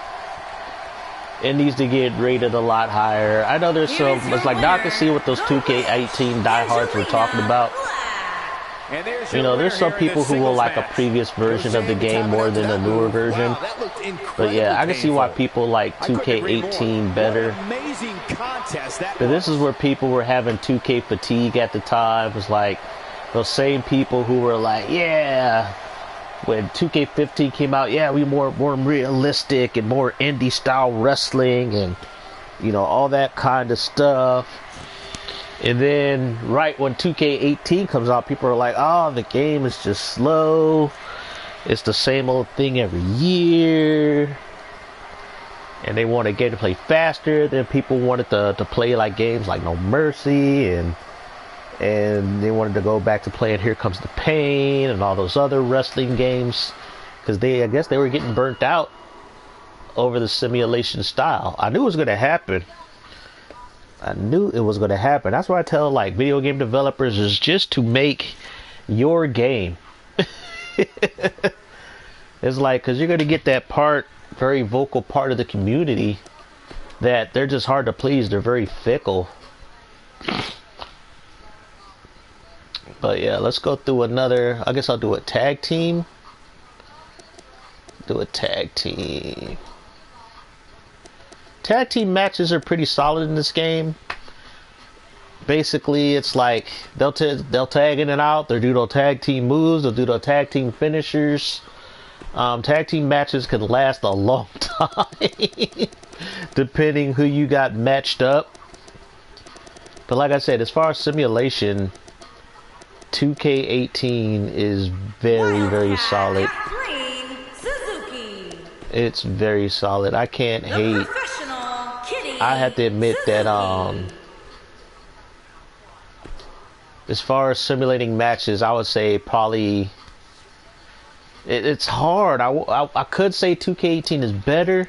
It needs to get rated a lot higher. I know there's some, it's like now I can see what those 2K18 diehards were talking about. You know, there's some people who will like a previous version of the game more than a newer version. But yeah, I can see why people like 2K18 better. But this is where people were having 2K fatigue at the time. It was like those same people who were like, yeah, when 2K15 came out, yeah, we more realistic and more indie style wrestling and, you know, all that kind of stuff. And then right when 2K18 comes out, people are like, oh, the game is just slow. It's the same old thing every year. And they want a game to play faster. Then people wanted to play like games like No Mercy, and they wanted to go back to playing Here Comes the Pain and all those other wrestling games, because I guess they were getting burnt out over the simulation style. I knew it was going to happen. That's why I tell like video game developers is just to make your game. It's like, because you're going to get that very vocal part of the community that they're just hard to please. They're very fickle. But yeah, let's go through another. I guess I'll do a tag team. Tag team matches are pretty solid in this game. Basically, it's like they'll tag in and out. They'll do those tag team moves. They'll do those tag team finishers. Tag team matches can last a long time, depending who you got matched up. But like I said, as far as simulation, 2K18 is very, very solid. It's very solid. I can't hate. I have to admit that as far as simulating matches, I would say probably it's hard. I could say 2K18 is better,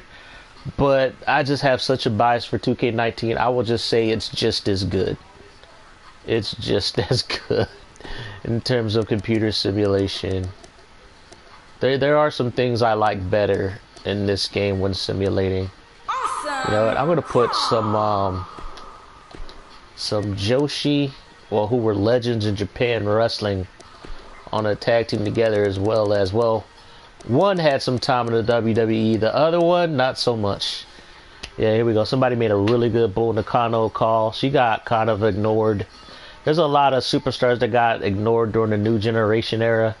but I just have such a bias for 2K19. I will just say it's just as good. It's just as good in terms of computer simulation. There are some things I like better in this game when simulating. You know what? I'm gonna put some Joshi, well, who were legends in Japan wrestling, on a tag team together, as well. One had some time in the WWE, the other one not so much. Yeah, here we go. Somebody made a really good Bull Nakano call. She got kind of ignored. There's a lot of superstars that got ignored during the New Generation era.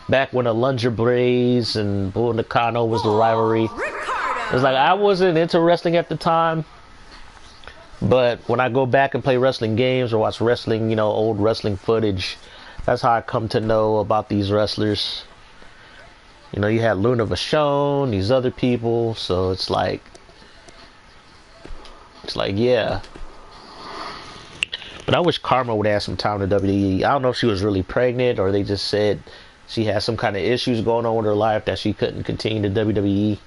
Back when the Lunger Blaze and Bull Nakano was the rivalry. It's like I wasn't into wrestling at the time, but when I go back and play wrestling games or watch wrestling, you know, old wrestling footage, that's how I come to know about these wrestlers. You know, you had Luna Vachon, these other people, so it's like, yeah. But I wish Karma would have some time to WWE. I don't know if she was really pregnant or they just said she had some kind of issues going on with her life that she couldn't continue to WWE.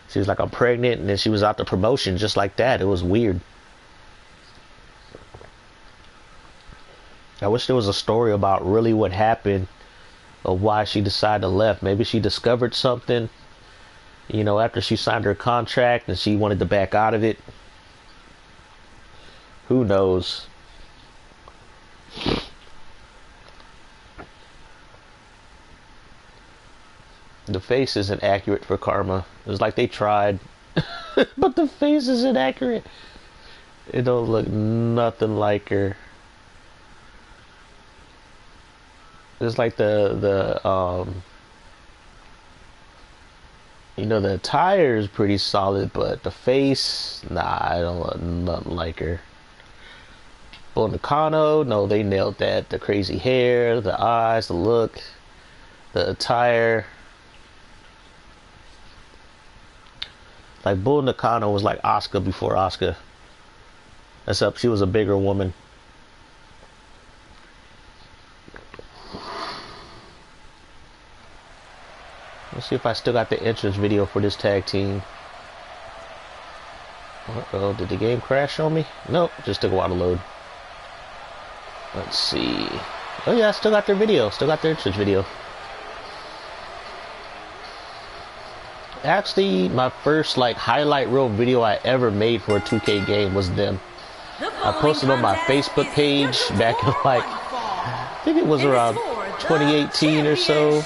She was like, I'm pregnant, and then she was out the promotion just like that. It was weird. I wish there was a story about really what happened of why she decided to left. Maybe she discovered something, you know, after she signed her contract and she wanted to back out of it. Who knows? The face isn't accurate for Karma. It was like they tried, but the face isn't accurate. It don't look nothing like her. It's like the you know, the attire is pretty solid, but the face, nah, I don't look nothing like her. Bull Nakano, no, they nailed that. The crazy hair, the eyes, the look, the attire. Like Bull Nakano was like Asuka before Asuka. Except she was a bigger woman. Let's see if I still got the entrance video for this tag team. Uh-oh, did the game crash on me? Nope, just took a while to load. Let's see. Oh yeah, I still got their video. Still got their entrance video. Actually, my first like highlight reel video I ever made for a 2K game was them. I posted on my Facebook page back in like, I think it was around 2018 or so.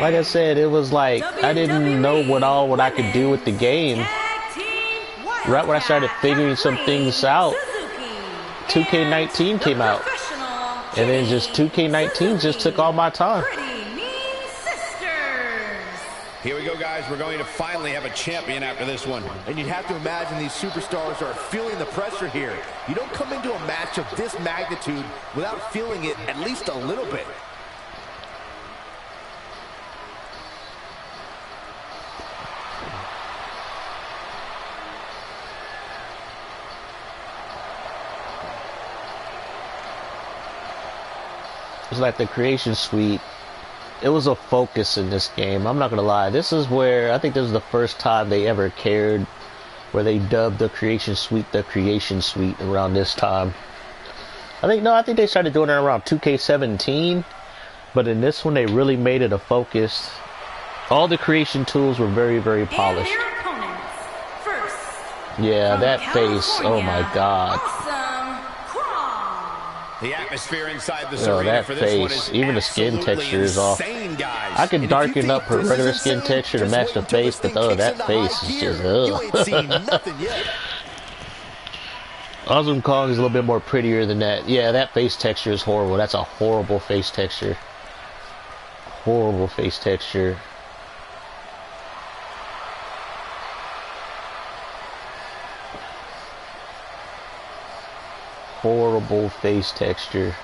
Like I said, it was like, I didn't know what I could do with the game. Right when I started figuring some things out, 2K19 came out. And then just 2K19 just took all my time. Here we go, guys. We're going to finally have a champion after this one. And you'd have to imagine these superstars are feeling the pressure here. You don't come into a match of this magnitude without feeling it at least a little bit. It's like the creation suite. It was a focus in this game. I'm not gonna lie. This is where I think this is the first time they ever cared, where they dubbed the creation suite around this time. I think they started doing it around 2K17, but in this one they really made it a focus. All the creation tools were very, very polished. Yeah, that face. Oh my God. The atmosphere inside the arena for this one is even the skin texture is off. Guys. I could darken up her regular skin texture to match the face, but that face is just Awesome Kong is a little bit more prettier than that. Yeah, that face texture is horrible. That's a horrible face texture. Horrible face texture. Horrible face texture.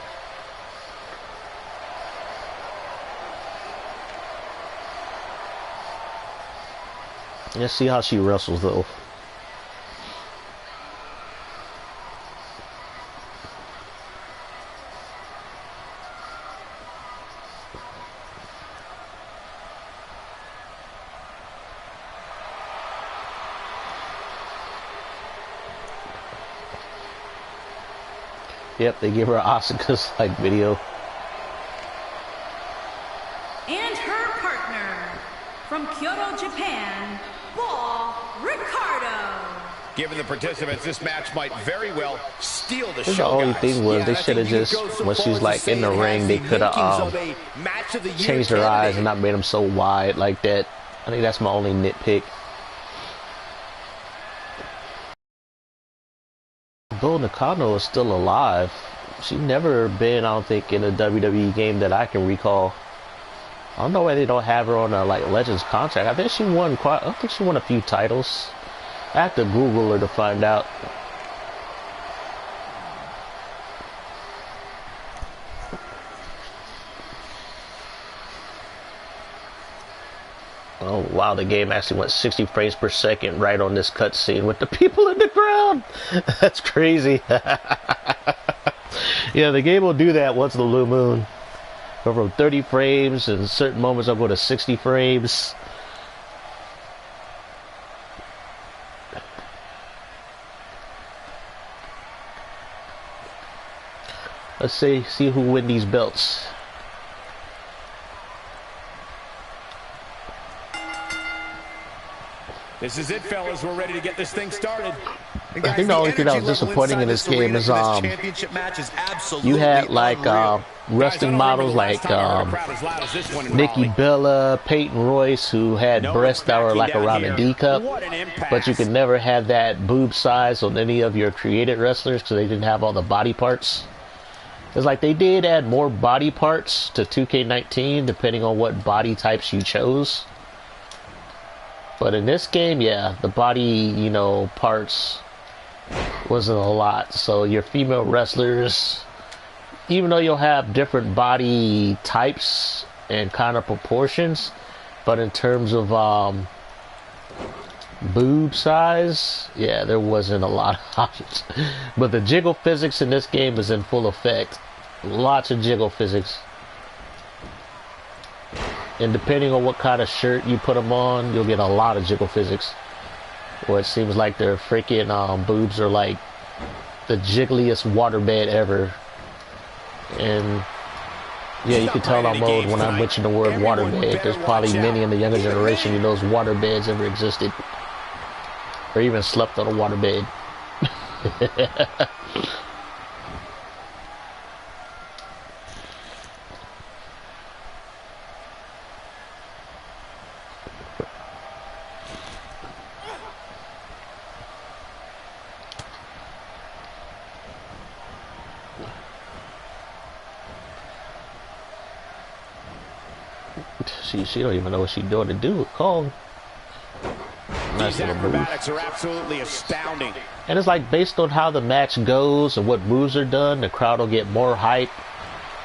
Let's see how she wrestles though. Yep, they give her Asuka's like video. And her partner from Kyoto, Japan, Ball Ricardo. Given the participants, this match might very well steal the show. The only guys. thing was they should have just, when she's like in the ring, they could have changed her eyes and not made them so wide like that. I think that's my only nitpick. Bull Nakano is still alive. She's never been, I don't think, in a WWE game that I can recall. I don't know why they don't have her on a like Legends contract. I think she won a few titles. I have to Google her to find out. Oh wow, the game actually went 60 frames per second right on this cutscene with the people in the crowd. That's crazy. Yeah, the game will do that once in the blue moon. Go from 30 frames and certain moments I'll go to 60 frames. Let's see who win these belts. This is it, fellas. We're ready to get this thing started. I think the only thing that was disappointing in this game is you had like wrestling models like Nikki Bella, Peyton Royce, who had breasts that were like around a D cup, but you could never have that boob size on any of your created wrestlers because they didn't have all the body parts. It's like they did add more body parts to 2K19 depending on what body types you chose. But in this game, yeah, the body, parts wasn't a lot. So your female wrestlers, even though you'll have different body types and kind of proportions, but in terms of Boob size, yeah, there wasn't a lot of options. But the jiggle physics in this game is in full effect. Lots of jiggle physics. And depending on what kind of shirt you put them on, you'll get a lot of jiggle physics. Or it seems like their freaking boobs are like the jiggliest waterbed ever. And yeah, you can tell I'm old when I mention the word waterbed. There's probably many in the younger generation who knows waterbeds ever existed. Or even slept on a waterbed. She don't even know what she's doing to do with Kong. Nice These little move. acrobatics are absolutely astounding. And it's like based on how the match goes and what moves are done, the crowd will get more hype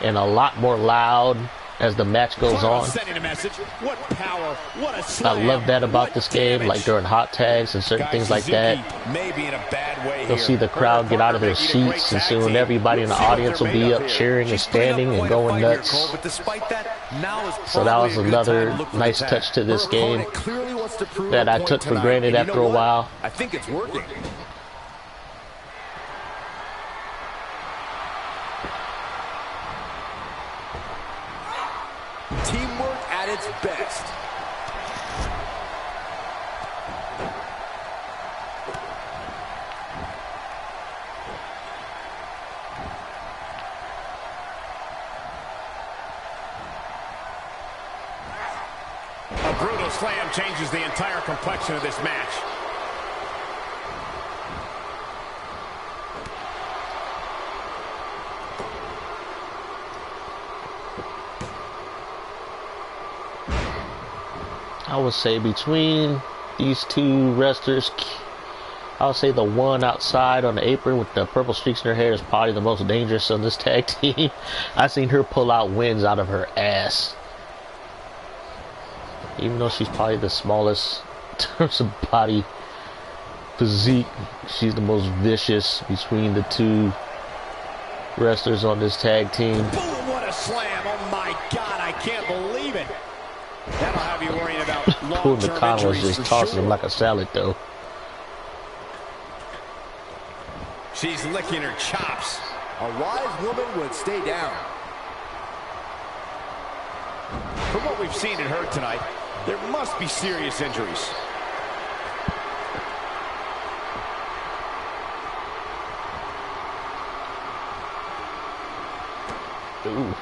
and a lot more loud as the match goes on. Sending a message. What power, what a I slam, love that about what this game, damage. like during hot tags and certain things like that. May be in a bad way You'll here. see the crowd get out of their Her and Parker seats, making a and great soon tag everybody in the team. We'll see audience what will they're be made up of here. cheering and She's putting up standing and quite a going fight here, nuts. Cole, but despite that, now is So that was probably a good time another to look for nice the touch tag. to this Her game opponent clearly wants to prove that a I point took for tonight. granted And you after know a what? while. I think it's working. Teamwork at its best. A brutal slam changes the entire complexion of this match. I would say between these two wrestlers, I would say the one outside on the apron with the purple streaks in her hair is probably the most dangerous on this tag team. I've seen her pull out wins out of her ass. Even though she's probably the smallest in terms of body physique, she's the most vicious between the two wrestlers on this tag team. Boom, what a slam. Oh my God, I can't believe it. That'll have you worrying about Cool long-term McConnell was injuries just for tossing sure. him like a salad, though. She's licking her chops. A wise woman would stay down. From what we've seen and heard tonight, there must be serious injuries. Ooh.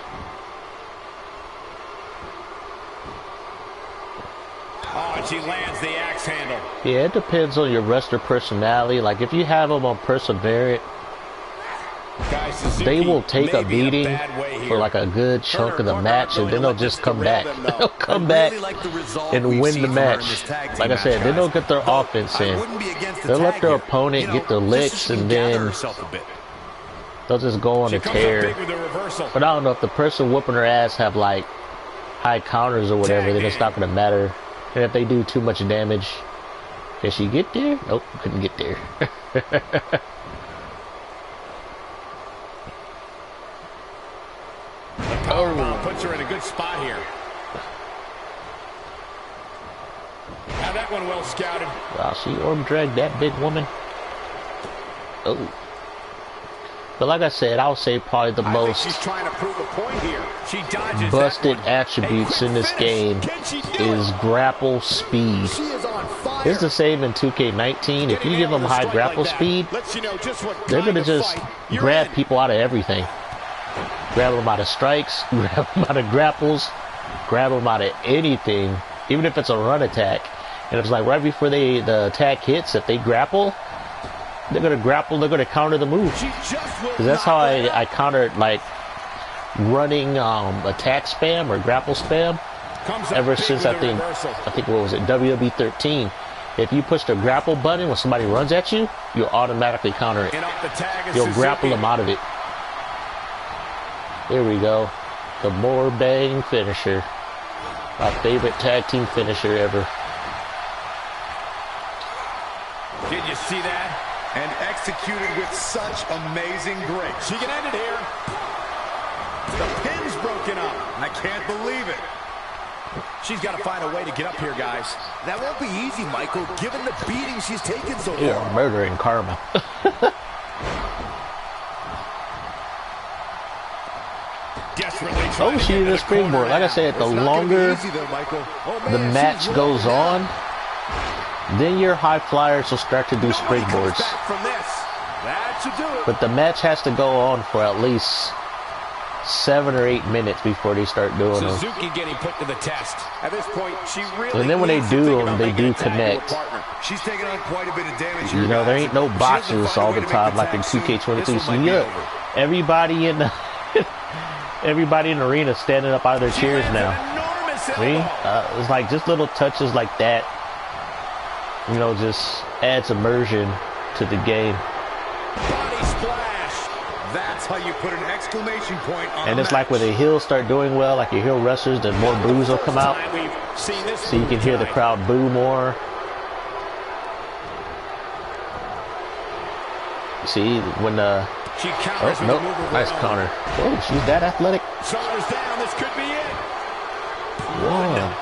Oh, and she lands the axe handle. Yeah, it depends on your wrestler personality. Like, if you have them on Perseverant, Guys, Suzuki they will take may a be in beating bad way for here. like a good chunk of the match, and then they'll just come back. They'll come I back really like the resolve and we've win seen the from her in match. this tag team Like I match, said, then guys. they'll get their But offense I in. wouldn't be against the They'll let tag their here. opponent You know, get their just licks, so she can and gather then herself a bit. they'll just go on She a comes up tear. big with a reversal. But I don't know, if the person whooping her ass have like high counters or whatever, then it's not going to matter. And if they do too much damage, can she get there? Nope, couldn't get there. Powerbomb puts her in a good spot here. Now that one well scouted. Wow, she arm dragged that big woman. Oh. But like I said, I would say probably the I think most she's trying to prove a point here. She dodges busted that one. attributes A in this quick finish. game Can she do is it? grapple speed. She is on fire. It's the same in 2K19. If you give them high grapple speed, lets you know just what they're kind going to of just fight you're grab in. people out of everything. Grab them out of strikes, grab them out of grapples, grab them out of anything, even if it's a run attack. And it's like right before the attack hits, if they grapple, they're going to grapple, they're going to counter the move. She just will Because that's not how let up. I countered like running attack spam or grapple spam Comes up ever big since with I a think reversal. what was it, WWE 13. If you push the grapple button when somebody runs at you, you'll automatically counter it. And off the tag is You'll Suzuki. grapple them out of it. Here we go. The more bang finisher. My favorite tag team finisher ever. see that? And executed with such amazing grace. She can end it here. The pin's broken up. I can't believe it. She's got to find a way to get up here, guys. That won't be easy, Michael, given the beating she's taken so far. You're murdering karma. Oh, she did a springboard. Like I said, the longer the match goes on, then your high flyers will start to do springboards. But the match has to go on for at least 7 or 8 minutes before they start doing them. Suzuki getting put to the test. At this point, she really and then when they do them, they do connect. She's taking on quite a bit of damage. You know, there ain't no boxes all the time like in 2K22. So look, everybody in the everybody in the arena standing up out of their chairs now. See? It's like just little touches like that, you know, just adds immersion to the game. Body splash. That's how you put an exclamation point on And it's like when the heels start doing well, like your heel wrestlers, then more boos will come out. So you can hear the crowd boo more. See, when the... Oh, nope. Nice counter. Oh, she's that athletic. Shoulders down. This could be it. 1,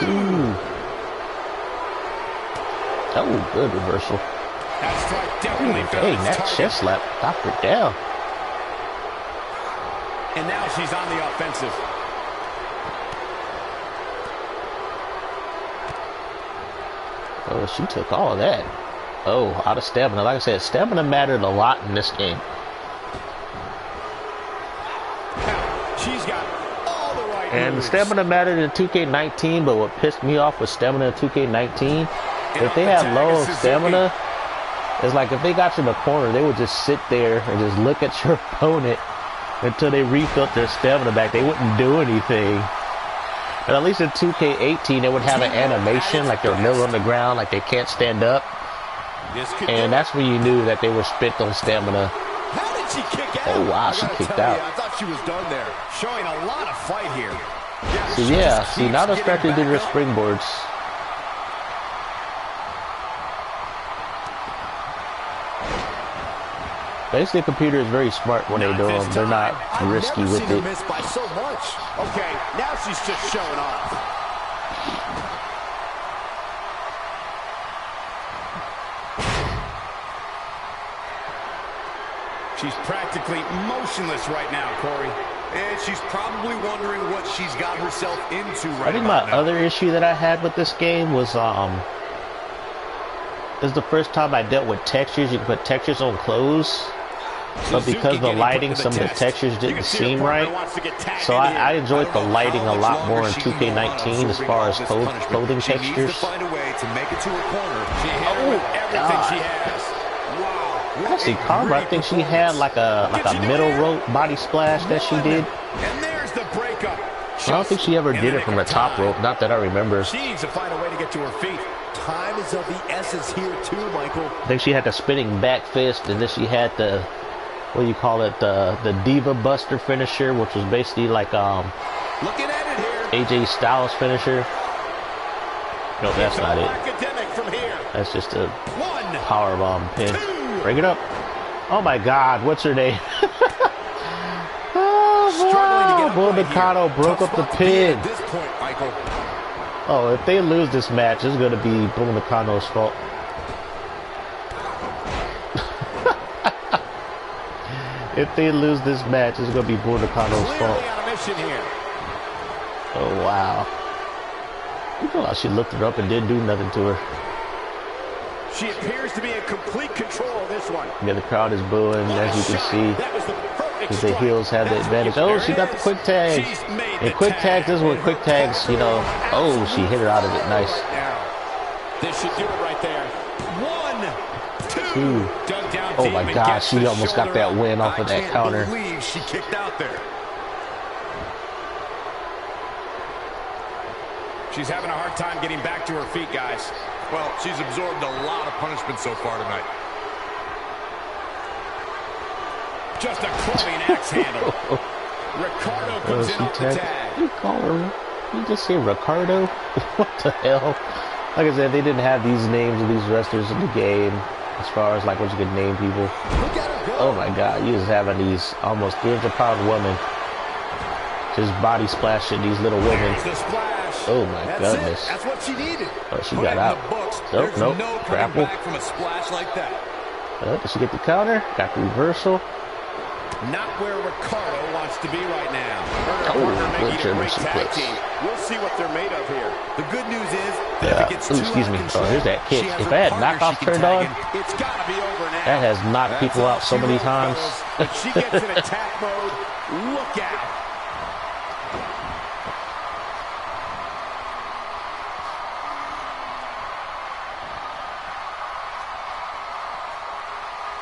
2. Oh, good reversal. That strike definitely Dang, that chest slap knocked her down. And now she's on the offensive. Oh, she took all of that. Oh, out of stamina. Like I said, stamina mattered a lot in this game. She's got all the right And moves. stamina mattered in 2K19, but what pissed me off with stamina in 2K19, if they had low stamina, it's like if they got you in the corner, they would just sit there and just look at your opponent until they refilled their stamina back. They wouldn't do anything. But at least in 2K18, they would have an animation, like they're middle on the ground, like they can't stand up. And that's when you knew that they were spent on stamina. How did she kick out? Oh, wow, she kicked out. I thought she was done there. Showing a lot of fight here. So yeah, see, now they're starting to do their springboards. Basically, the computer is very smart when they do them. They're not risky with it. Missed by so much. Okay, now she's just showing off. She's practically motionless right now, Corey. And she's probably wondering what she's got herself into right now. I think my other issue that I had with this game was this is the first time I dealt with textures. You can put textures on clothes, but because of the lighting, some of the textures didn't seem right. So I enjoyed the lighting a lot more in 2K19 as far as clothing textures. Find a way to make it to her corner. Oh God! Actually, Karma, I think she had like a middle rope body splash that she did. And there's the breakup. I don't think she ever did it from the top rope, not that I remember. She needs to find a way to get to her feet. Time is of the essence here too, Michael. I think she had the spinning back fist, and then she had the, what do you call it, the Diva Buster finisher, which was basically like Looking at it here. AJ Styles finisher. No, that's not it. Academic from here. That's just a One. powerbomb pin. Bring it up. Oh my God, what's her name? Oh, wow. Bull Nakano broke up the pin. At this point, Michael. Oh, if they lose this match, it's going to be Bull Nakano's fault. If they lose this match, it's going to be Bull Nakano's fault. Clearly on a mission here. Oh, wow. You know how she looked her up and didn't do nothing to her. She appears to be in complete control of this one. Yeah, the crowd is booing, as you can see. That was the perfect Because the strike. heels have the advantage. Oh, she got the quick tag. She's made And the quick tag. tags, this is when quick tags, you know. Oh, she hit her out of it. Nice. This should do it right there. 1, 2. Two. Dug down Oh deep my and God, gets she the almost got shoulder that up. win off of that counter. I can't believe she kicked out there. She's having a hard time getting back to her feet, guys. Well, she's absorbed a lot of punishment so far tonight. Just a clubbing axe handle. Ricardo comes in off the tag. You call her? You just say Ricardo? What the hell? Like I said, they didn't have these names of these wrestlers in the game. as far as like what you could name people. Look at her go. Oh my God, you just having these almost 300-pound women just body splashing these little women. There's the splash. Oh my That's goodness. it. That's what she needed. Oh, she Put got it in out. the books. Nope, There's nope. no coming Grapple. back from a splash like that. Did she get the counter? Got the reversal. Not where Ricardo wants to be right now. Oh, Making good a German great tag suplex. team. We'll see what they're made of here. The good news is that Yeah. if it gets Ooh, too excuse out me. of control, Oh, here's that kick. she has If her I had partner knockoff she can turned tag on, in. It's got to be over now. that has knocked That's people all out she so many wrote, times. When she gets in attack mode, look out.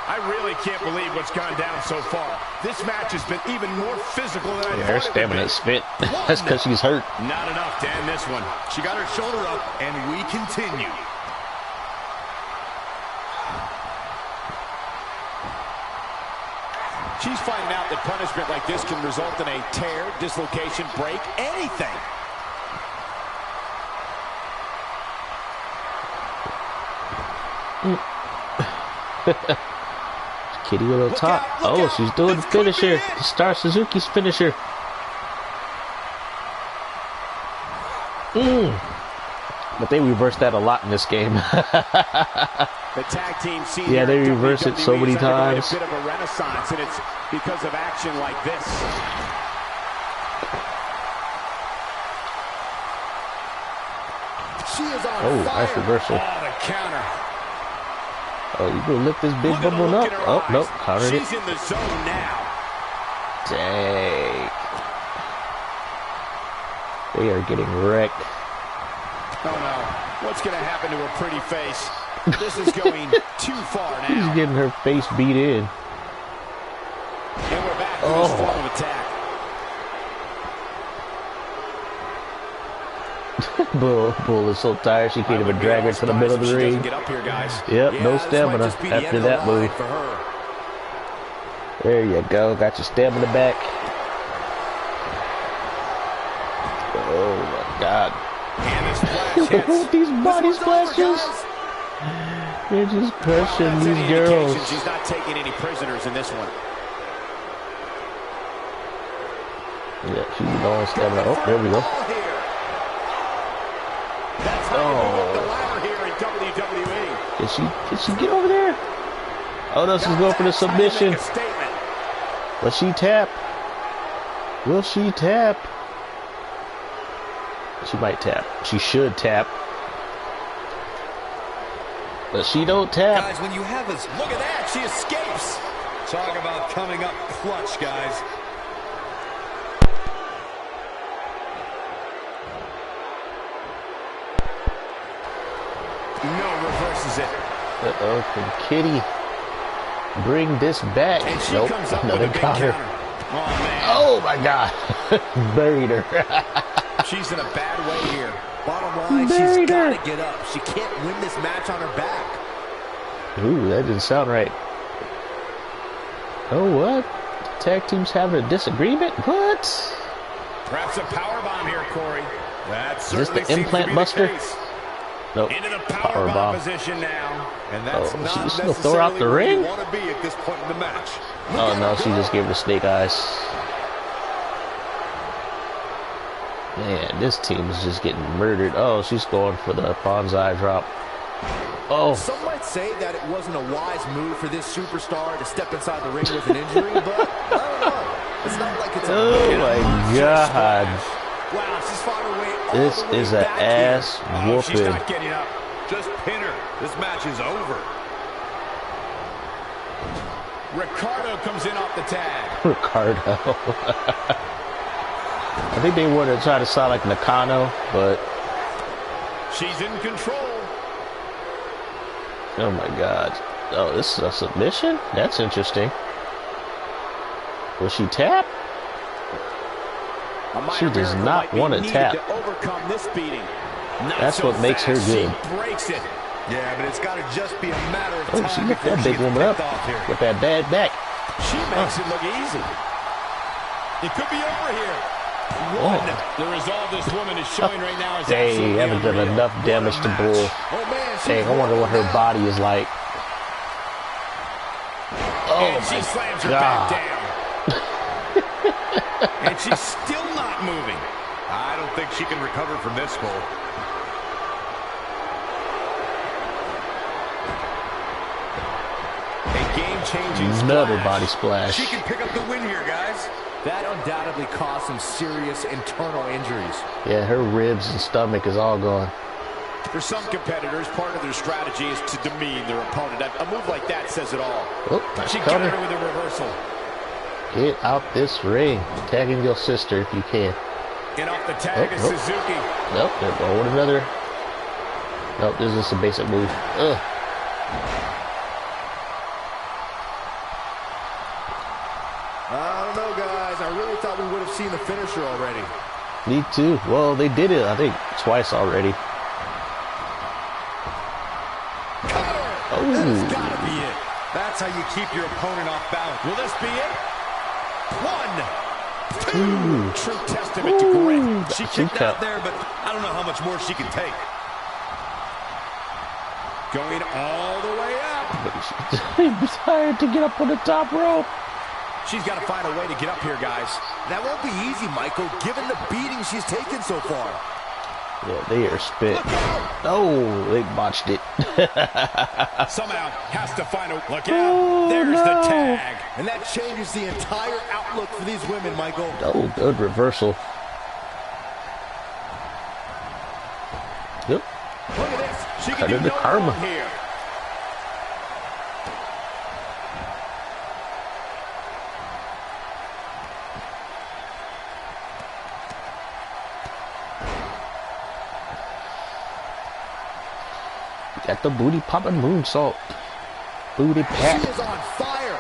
I really can't believe what's gone down so far. This match has been even more physical than I Yeah, her thought it would be. stamina spent. That's because she's hurt. Not enough to end this one. She got her shoulder up, and we continue. She's finding out that punishment like this can result in a tear, dislocation, break, anything. Kitty with a top. Oh, she's doing the finisher. The Star Suzuki's finisher. But they reversed that a lot in this game. The tag team scene Yeah, they here at reverse it so WWE many is undergoing times. A bit of a renaissance, and it's because of action like this. She is on Oh, fire. nice reversal. Oh, the counter. Oh, you gonna lift this big Look at the bubble look up? in her Oh, eyes. nope, countered it. She's in the zone now. Dang. They are getting wrecked. Oh, no. What's going to happen to her pretty face? This is going too far She's now. getting her face beat in. And we're back to Oh. this form of attack. Bull is so tired she can't even drag her to the middle of the ring. Get up here, guys. Yep, Yeah, no this might stamina just be the after end of that the line move. for her. There you go. Got your stamina back. Oh my God. And the splash hits. These body This one's over, splashes. guys. They're just Well, crushing that's these any girls. indication she's not taking any prisoners in this one. Yeah, she's going stamina. Oh, there we go. Ball here. That's how you move up the ladder here in WWE. Can she get over there? Oh no, she's going for the Trying to make submission. a statement. Will she tap? Will she tap? She might tap. She should tap. But she don't tap. Guys, when you have us, Look at that. She escapes. talk about coming up clutch, guys. No, reverses it. Uh-oh, can Kitty bring this back? And she Nope, comes up another with a big counter. counter. Oh, man. Oh my God. Buried her. She's in a bad way here. Bottom line, Buried she's got her. to get up. She can't win this match on her back. Ooh, that didn't sound right. Oh, what? Tag teams having a disagreement? What? Perhaps a powerbomb here, Corey. That this certainly the seems implant to be buster? the case. Nope. Into the Power powerbomb bomb. position now. And that's Oh, not she's gonna throw her out the necessarily where you ring? want to be at this point in the match. Oh no, she just gave her snake eyes. Man, this team is just getting murdered. Oh, she's going for the bonsai drop. Oh, Some might say that it wasn't a wise move for this superstar to step inside the ring with an injury, but I don't know. It's not like it's a oh my God. Wow, she's fought her way all This the way is an back here. ass Oh, she's whooping. not getting up. Just pin her. This match is over. Ricardo comes in off the tag. Ricardo. I think they wanted to try to sound like Nakano, but She's in control. oh my God. Oh, this is a submission? That's interesting. Will she tap? A minor She does miracle not might be wanna needed tap. to overcome this beating. Not That's so what makes her fast. good. She breaks it. Yeah, but it's got to just be a matter of Oh, time she looked before that she big gets woman up picked off here. with that bad back. She makes it look easy. It could be over here. Oh. The resolve this woman is showing right now is Dang, absolutely haven't done unreal. enough damage to Bull. Oh man, she's Dang, I wonder what her rolling body is like. Oh and she my slams her God. back down. And she's still not moving. I don't think she can recover from this, Cole. A game-changing Another splash. body splash. She can pick up the win here, guys. That undoubtedly caused some serious internal injuries. Yeah, her ribs and stomach is all gone. For some competitors, part of their strategy is to demean their opponent. A move like that says it all. Oh, nice She got cover. her with a reversal. Get out this ring. Tagging your sister if you can. And off the tag is Suzuki. Nope, they're going with another. Nope, this is just a basic move. Ugh. I don't know, guys. I really thought we would have seen the finisher already. Me too. Well, they did it, I think, twice already. This has Oh, got to be it. That's how you keep your opponent off balance. Will this be it? 1, 2. Ooh. True testament to grit. She She kicked cut. out there, but I don't know how much more she can take. Going all the way up. I'm tired to get up on the top rope. She's got to find a way to get up here, guys. That won't be easy, Michael, given the beating she's taken so far. Yeah, they are spit. Oh, they botched it. Somehow has to find a look out. Oh, There's no. the tag. And that changes the entire outlook for these women, Michael. Oh, good reversal. Yep. Look at this. She Cut can do into no karma. wrong here. Got the booty popping moonsault. Booty She pat. is on fire.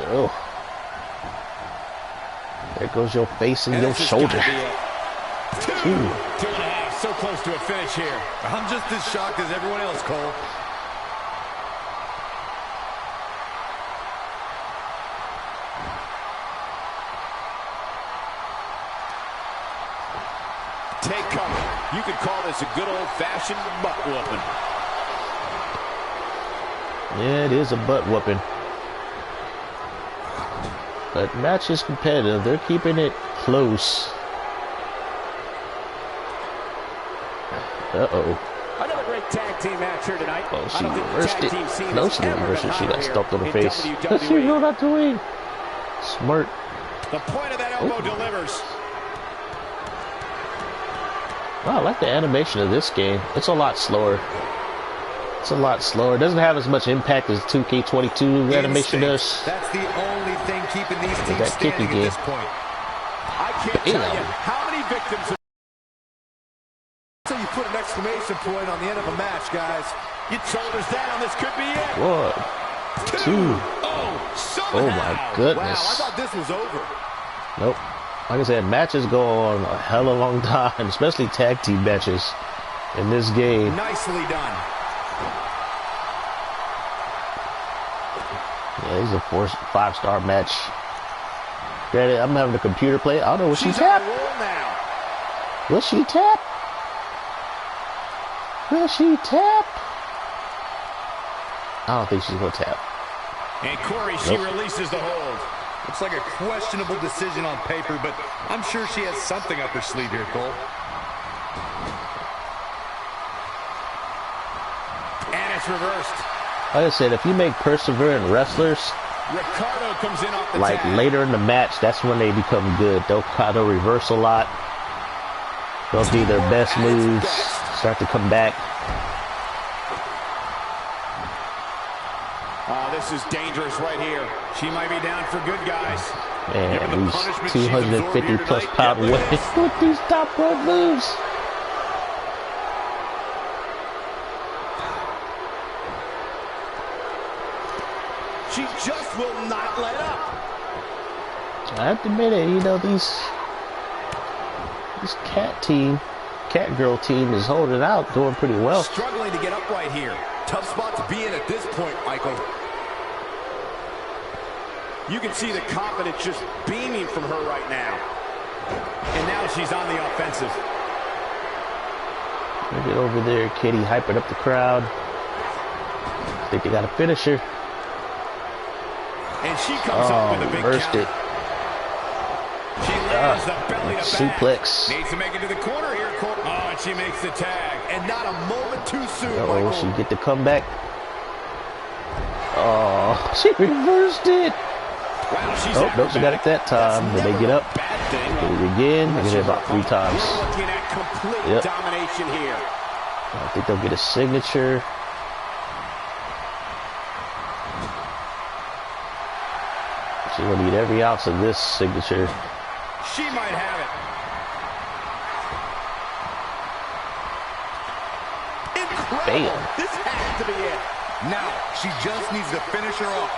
Oh. There goes your face and And your this has shoulder. gotta be it. Two. Ooh. 2.5. So close to a finish here. I'm just as shocked as everyone else, Cole. Take cover. You could call this a good old-fashioned butt whooping. Yeah, it is a butt whooping. But match is competitive. They're keeping it close. Uh-oh. Another great tag team match here tonight. Oh, she I don't think the reversed tag it. team scene No, has she didn't ever reverse been it. She got hotter stomped on her in face. WWE. She rolled out the ring. Smart. The point of that elbow delivers. Wow, I like the animation of this game. It's a lot slower. It's a lot slower. It doesn't have as much impact as 2K22 animation does. That's the only thing keeping these teams that kicky standing at game. this point. I can't tell Damn. you how many victims. So you put an exclamation point on the end of a match, guys. Get shoulders down. This could be it. 1, 2. Oh, somehow. Oh my goodness. Wow, I thought this was over. Nope. Like I said, matches go on a hell of a long time, especially tag team matches in this game. Nicely done. Yeah, this is a 5-star match. Granted, I'm having a computer play. I don't know. Will she She's on tap? a roll now. Will she tap? Will she tap? I don't think she's gonna tap. And Corey, she Nope. releases the hold. Looks like a questionable decision on paper, but I'm sure she has something up her sleeve here, Cole. And it's reversed. Like I said, if you make persevering wrestlers, Ricardo comes in off the like tag. later in the match, that's when they become good. They'll reverse a lot. They'll do their best moves, start to come back. This is dangerous right here. She might be down for good, guys. Man, these 250 plus pound women with these top rope moves. She just will not let up. I have to admit it, you know, this cat girl team is holding out, doing pretty well. Struggling to get upright here. Tough spot to be in at this point, Michael. You can see the confidence just beaming from her right now. And now she's on the offensive. Get over there, Kitty, hyping up the crowd. I think they got a finisher. And she comes up with a big reversed count. it. She lands the belly to Suplex. back. Needs to make it to the corner here, Cole. Oh, and she makes the tag. And not a moment too soon, Uh-oh, Michael. she get the comeback. Oh, she reversed it. Wow, she's Oh, nope, she got it that time. Did they get up? bad thing. Get it again. They get it about 3 times. We're looking at complete Yep. domination here. I think they'll get a signature. She's gonna need every ounce of this signature. She might have it. Incredible. Bam. This has to be it. Now, she just needs to finish her off.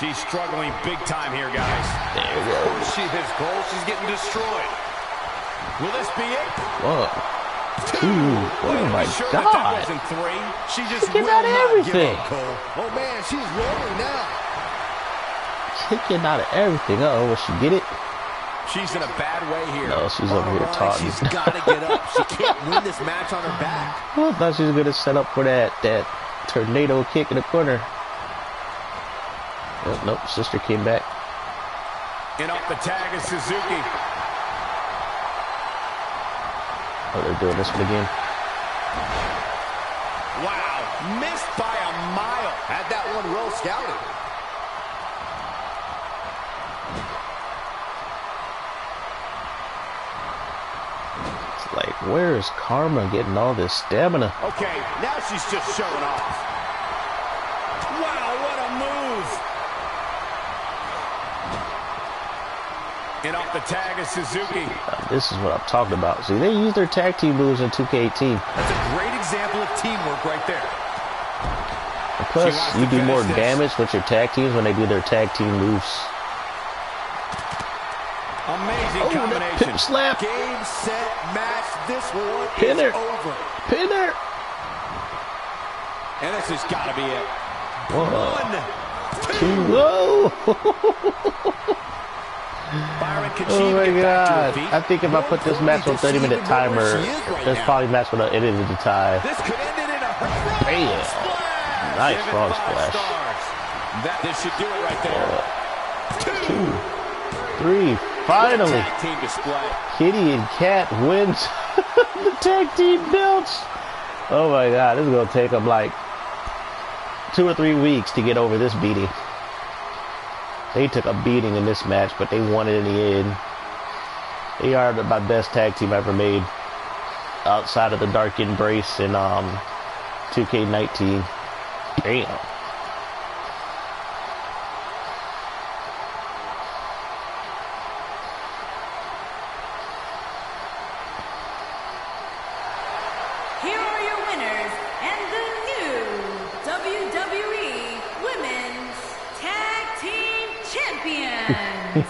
She's struggling big time here, guys. There we go. She hits goal, she's getting destroyed. Will this be it? 1, 2. Oh my Sure that God. wasn't 3. She just Kicking will out not everything. give up, Cole. Oh, man, she's rolling now. Kicking out of everything. Uh-oh, will she get it? She's in a bad way here. No, she's over here taunting. She's got to get up. She can't win this match on her back. I thought she was gonna set up for that tornado kick in the corner. Oh, nope, sister came back. And off the tag is Suzuki. Oh, they're doing this one again. Wow, missed by a mile. Had that one well scouted. It's like, where is Karma getting all this stamina? Okay, now she's just showing off. Wow, what a move. And off the tag is Suzuki. This is what I'm talking about. See, they use their tag team moves in 2K18. That's a great example of teamwork right there. And plus, wants you to do more finish this. damage with your tag teams when they do their tag team moves. Amazing combination. Pip slap. Game, set, match. This one Pinner. is over. Pinner. And this has got to be it. 1, 2. Whoa. Byron, can she Oh my get back to her God. feet? I think if I put this match on 30-minute timer, this probably match would have ended in the tie. This could end it in a Bam. splash. Nice Give it frog 5 splash. stars. This should do it right there. 2, 3. Finally, Tag team display. Kitty and Kat wins the tag team belts. Oh my God, this is gonna take them like 2 or 3 weeks to get over this beating. They took a beating in this match, but they won it in the end. They are my best tag team ever made, outside of the Dark Embrace in 2K19. Damn. Here are your winners and the new WWE Women's Tag Team Champions,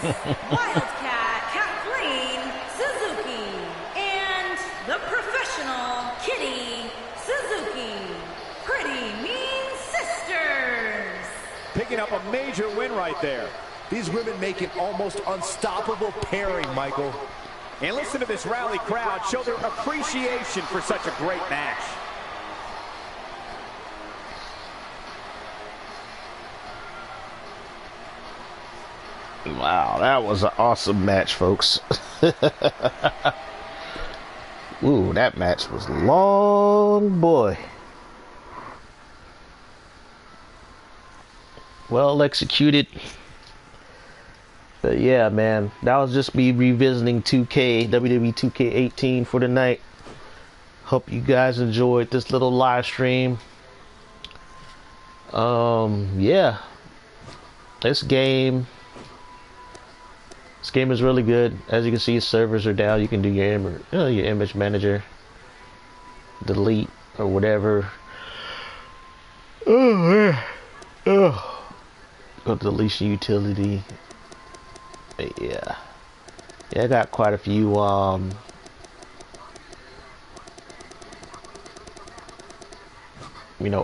Wildcat Kathleen Suzuki and the professional Kitty Suzuki, Pretty Mean Sisters. Picking up a major win right there. These women make an almost unstoppable pairing, Michael. And listen to this rally crowd show their appreciation for such a great match. Wow, that was an awesome match, folks. Ooh, that match was long, boy. Well executed. But yeah, man, that was just me revisiting WWE 2K18 for tonight. Hope you guys enjoyed this little live stream. Yeah, this game is really good. As you can see, servers are down. You can do your image manager, delete or whatever. Oh man, oh. Go to deletion utility. Yeah, I got quite a few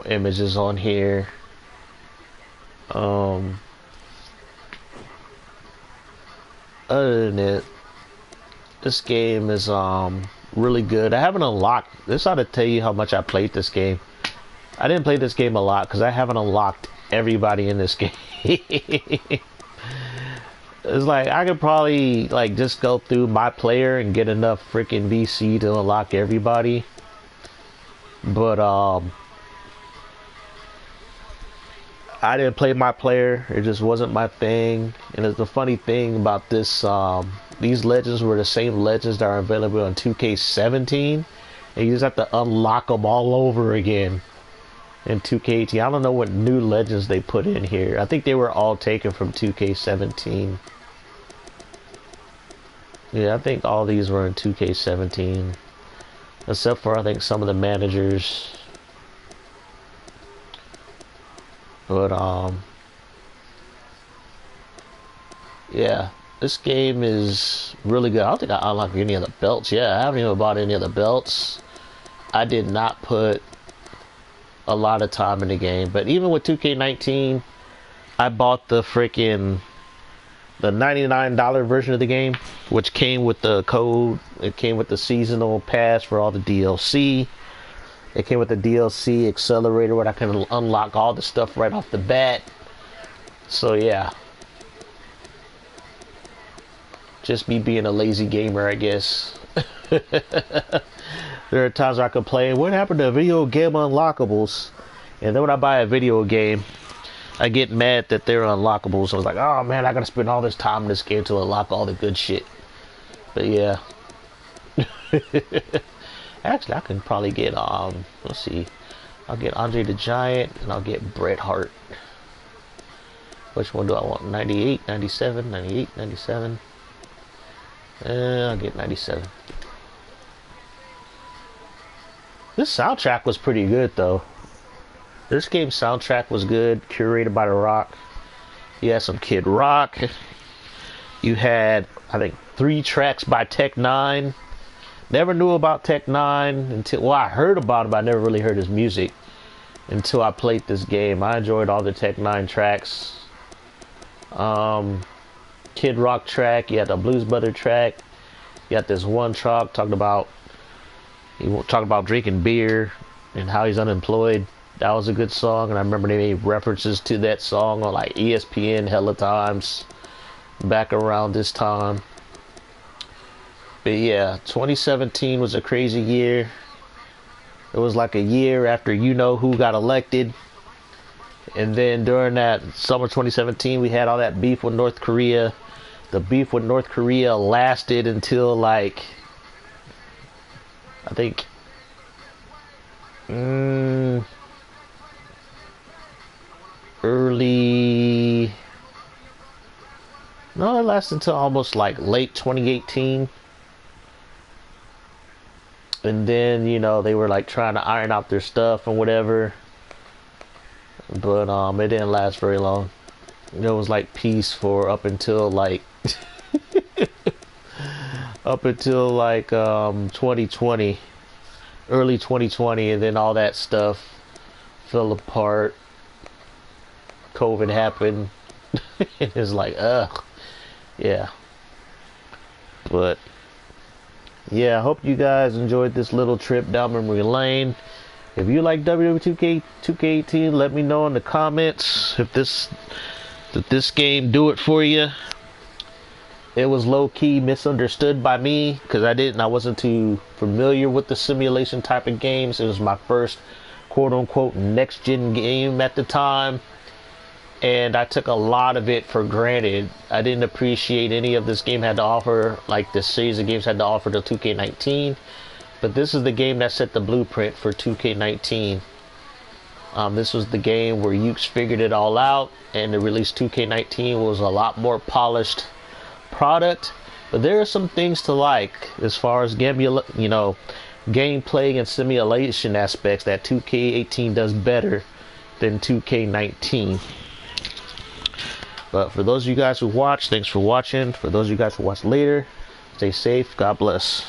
images on here. Other than it, this game is really good. I haven't unlocked. This ought to tell you how much I played this game. I didn't play this game a lot because I haven't unlocked everybody in this game. It's like I could probably like just go through my player and get enough freaking VC to unlock everybody. But I didn't play my player. It just wasn't my thing. And it's the funny thing about this, these legends were the same legends that are available on 2K17. And you just have to unlock them all over again in 2K18. I don't know what new legends they put in here. I think they were all taken from 2K17. Yeah, I think all these were in 2K17. Except for, I think, some of the managers. But, yeah, this game is really good. I don't think I unlocked any of the belts. Yeah, I haven't even bought any of the belts. I did not put a lot of time in the game. But even with 2K19, I bought the freaking, the $99 version of the game, which came with the code. It came with the seasonal pass for all the DLC. It came with the DLC accelerator where I can unlock all the stuff right off the bat. So yeah. Just me being a lazy gamer, I guess. There are times I complain, what happened to video game unlockables? And then when I buy a video game, I get mad that they're unlockable. So I was like, oh man, I gotta spend all this time in this game to unlock all the good shit. But yeah. Actually, I can probably get, let's see. I'll get Andre the Giant, and I'll get Bret Hart. Which one do I want? 98, 97, 98, 97. I'll get 97. This soundtrack was pretty good, though. This game's soundtrack was good, curated by The Rock. You had some Kid Rock. You had, I think, 3 tracks by Tech 9. Never knew about Tech 9 until, well, I heard about him, but I never really heard his music until I played this game. I enjoyed all the Tech 9 tracks. Kid Rock track, you had the Blues Brother track. You had this one track talking about, drinking beer and how he's unemployed. That was a good song, and I remember they made references to that song on like ESPN hella times back around this time. But yeah, 2017 was a crazy year. It was like a year after you know who got elected. And then during that summer 2017, we had all that beef with North Korea. The beef with North Korea lasted until like, I think, early, no, it lasted until almost like late 2018. And then, you know, they were like trying to iron out their stuff and whatever. But it didn't last very long. It was like peace for up until like 2020, early 2020, and then all that stuff fell apart. COVID happened. It's like, ugh. Yeah. But yeah, I hope you guys enjoyed this little trip down memory lane. If you like WWE 2K18, let me know in the comments if this game do it for you. It was low-key misunderstood by me because I wasn't too familiar with the simulation type of games. It was my first quote-unquote next-gen game at the time, and I took a lot of it for granted. I didn't appreciate any of this game had to offer, like this series of games had to offer to 2K19. But this is the game that set the blueprint for 2K19. This was the game where Ukes figured it all out, and the release 2K19 was a lot more polished product. But there are some things to like as far as gameplay and simulation aspects that 2K18 does better than 2K19. But for those of you guys who watch, thanks for watching. For those of you guys who watch later, stay safe. God bless.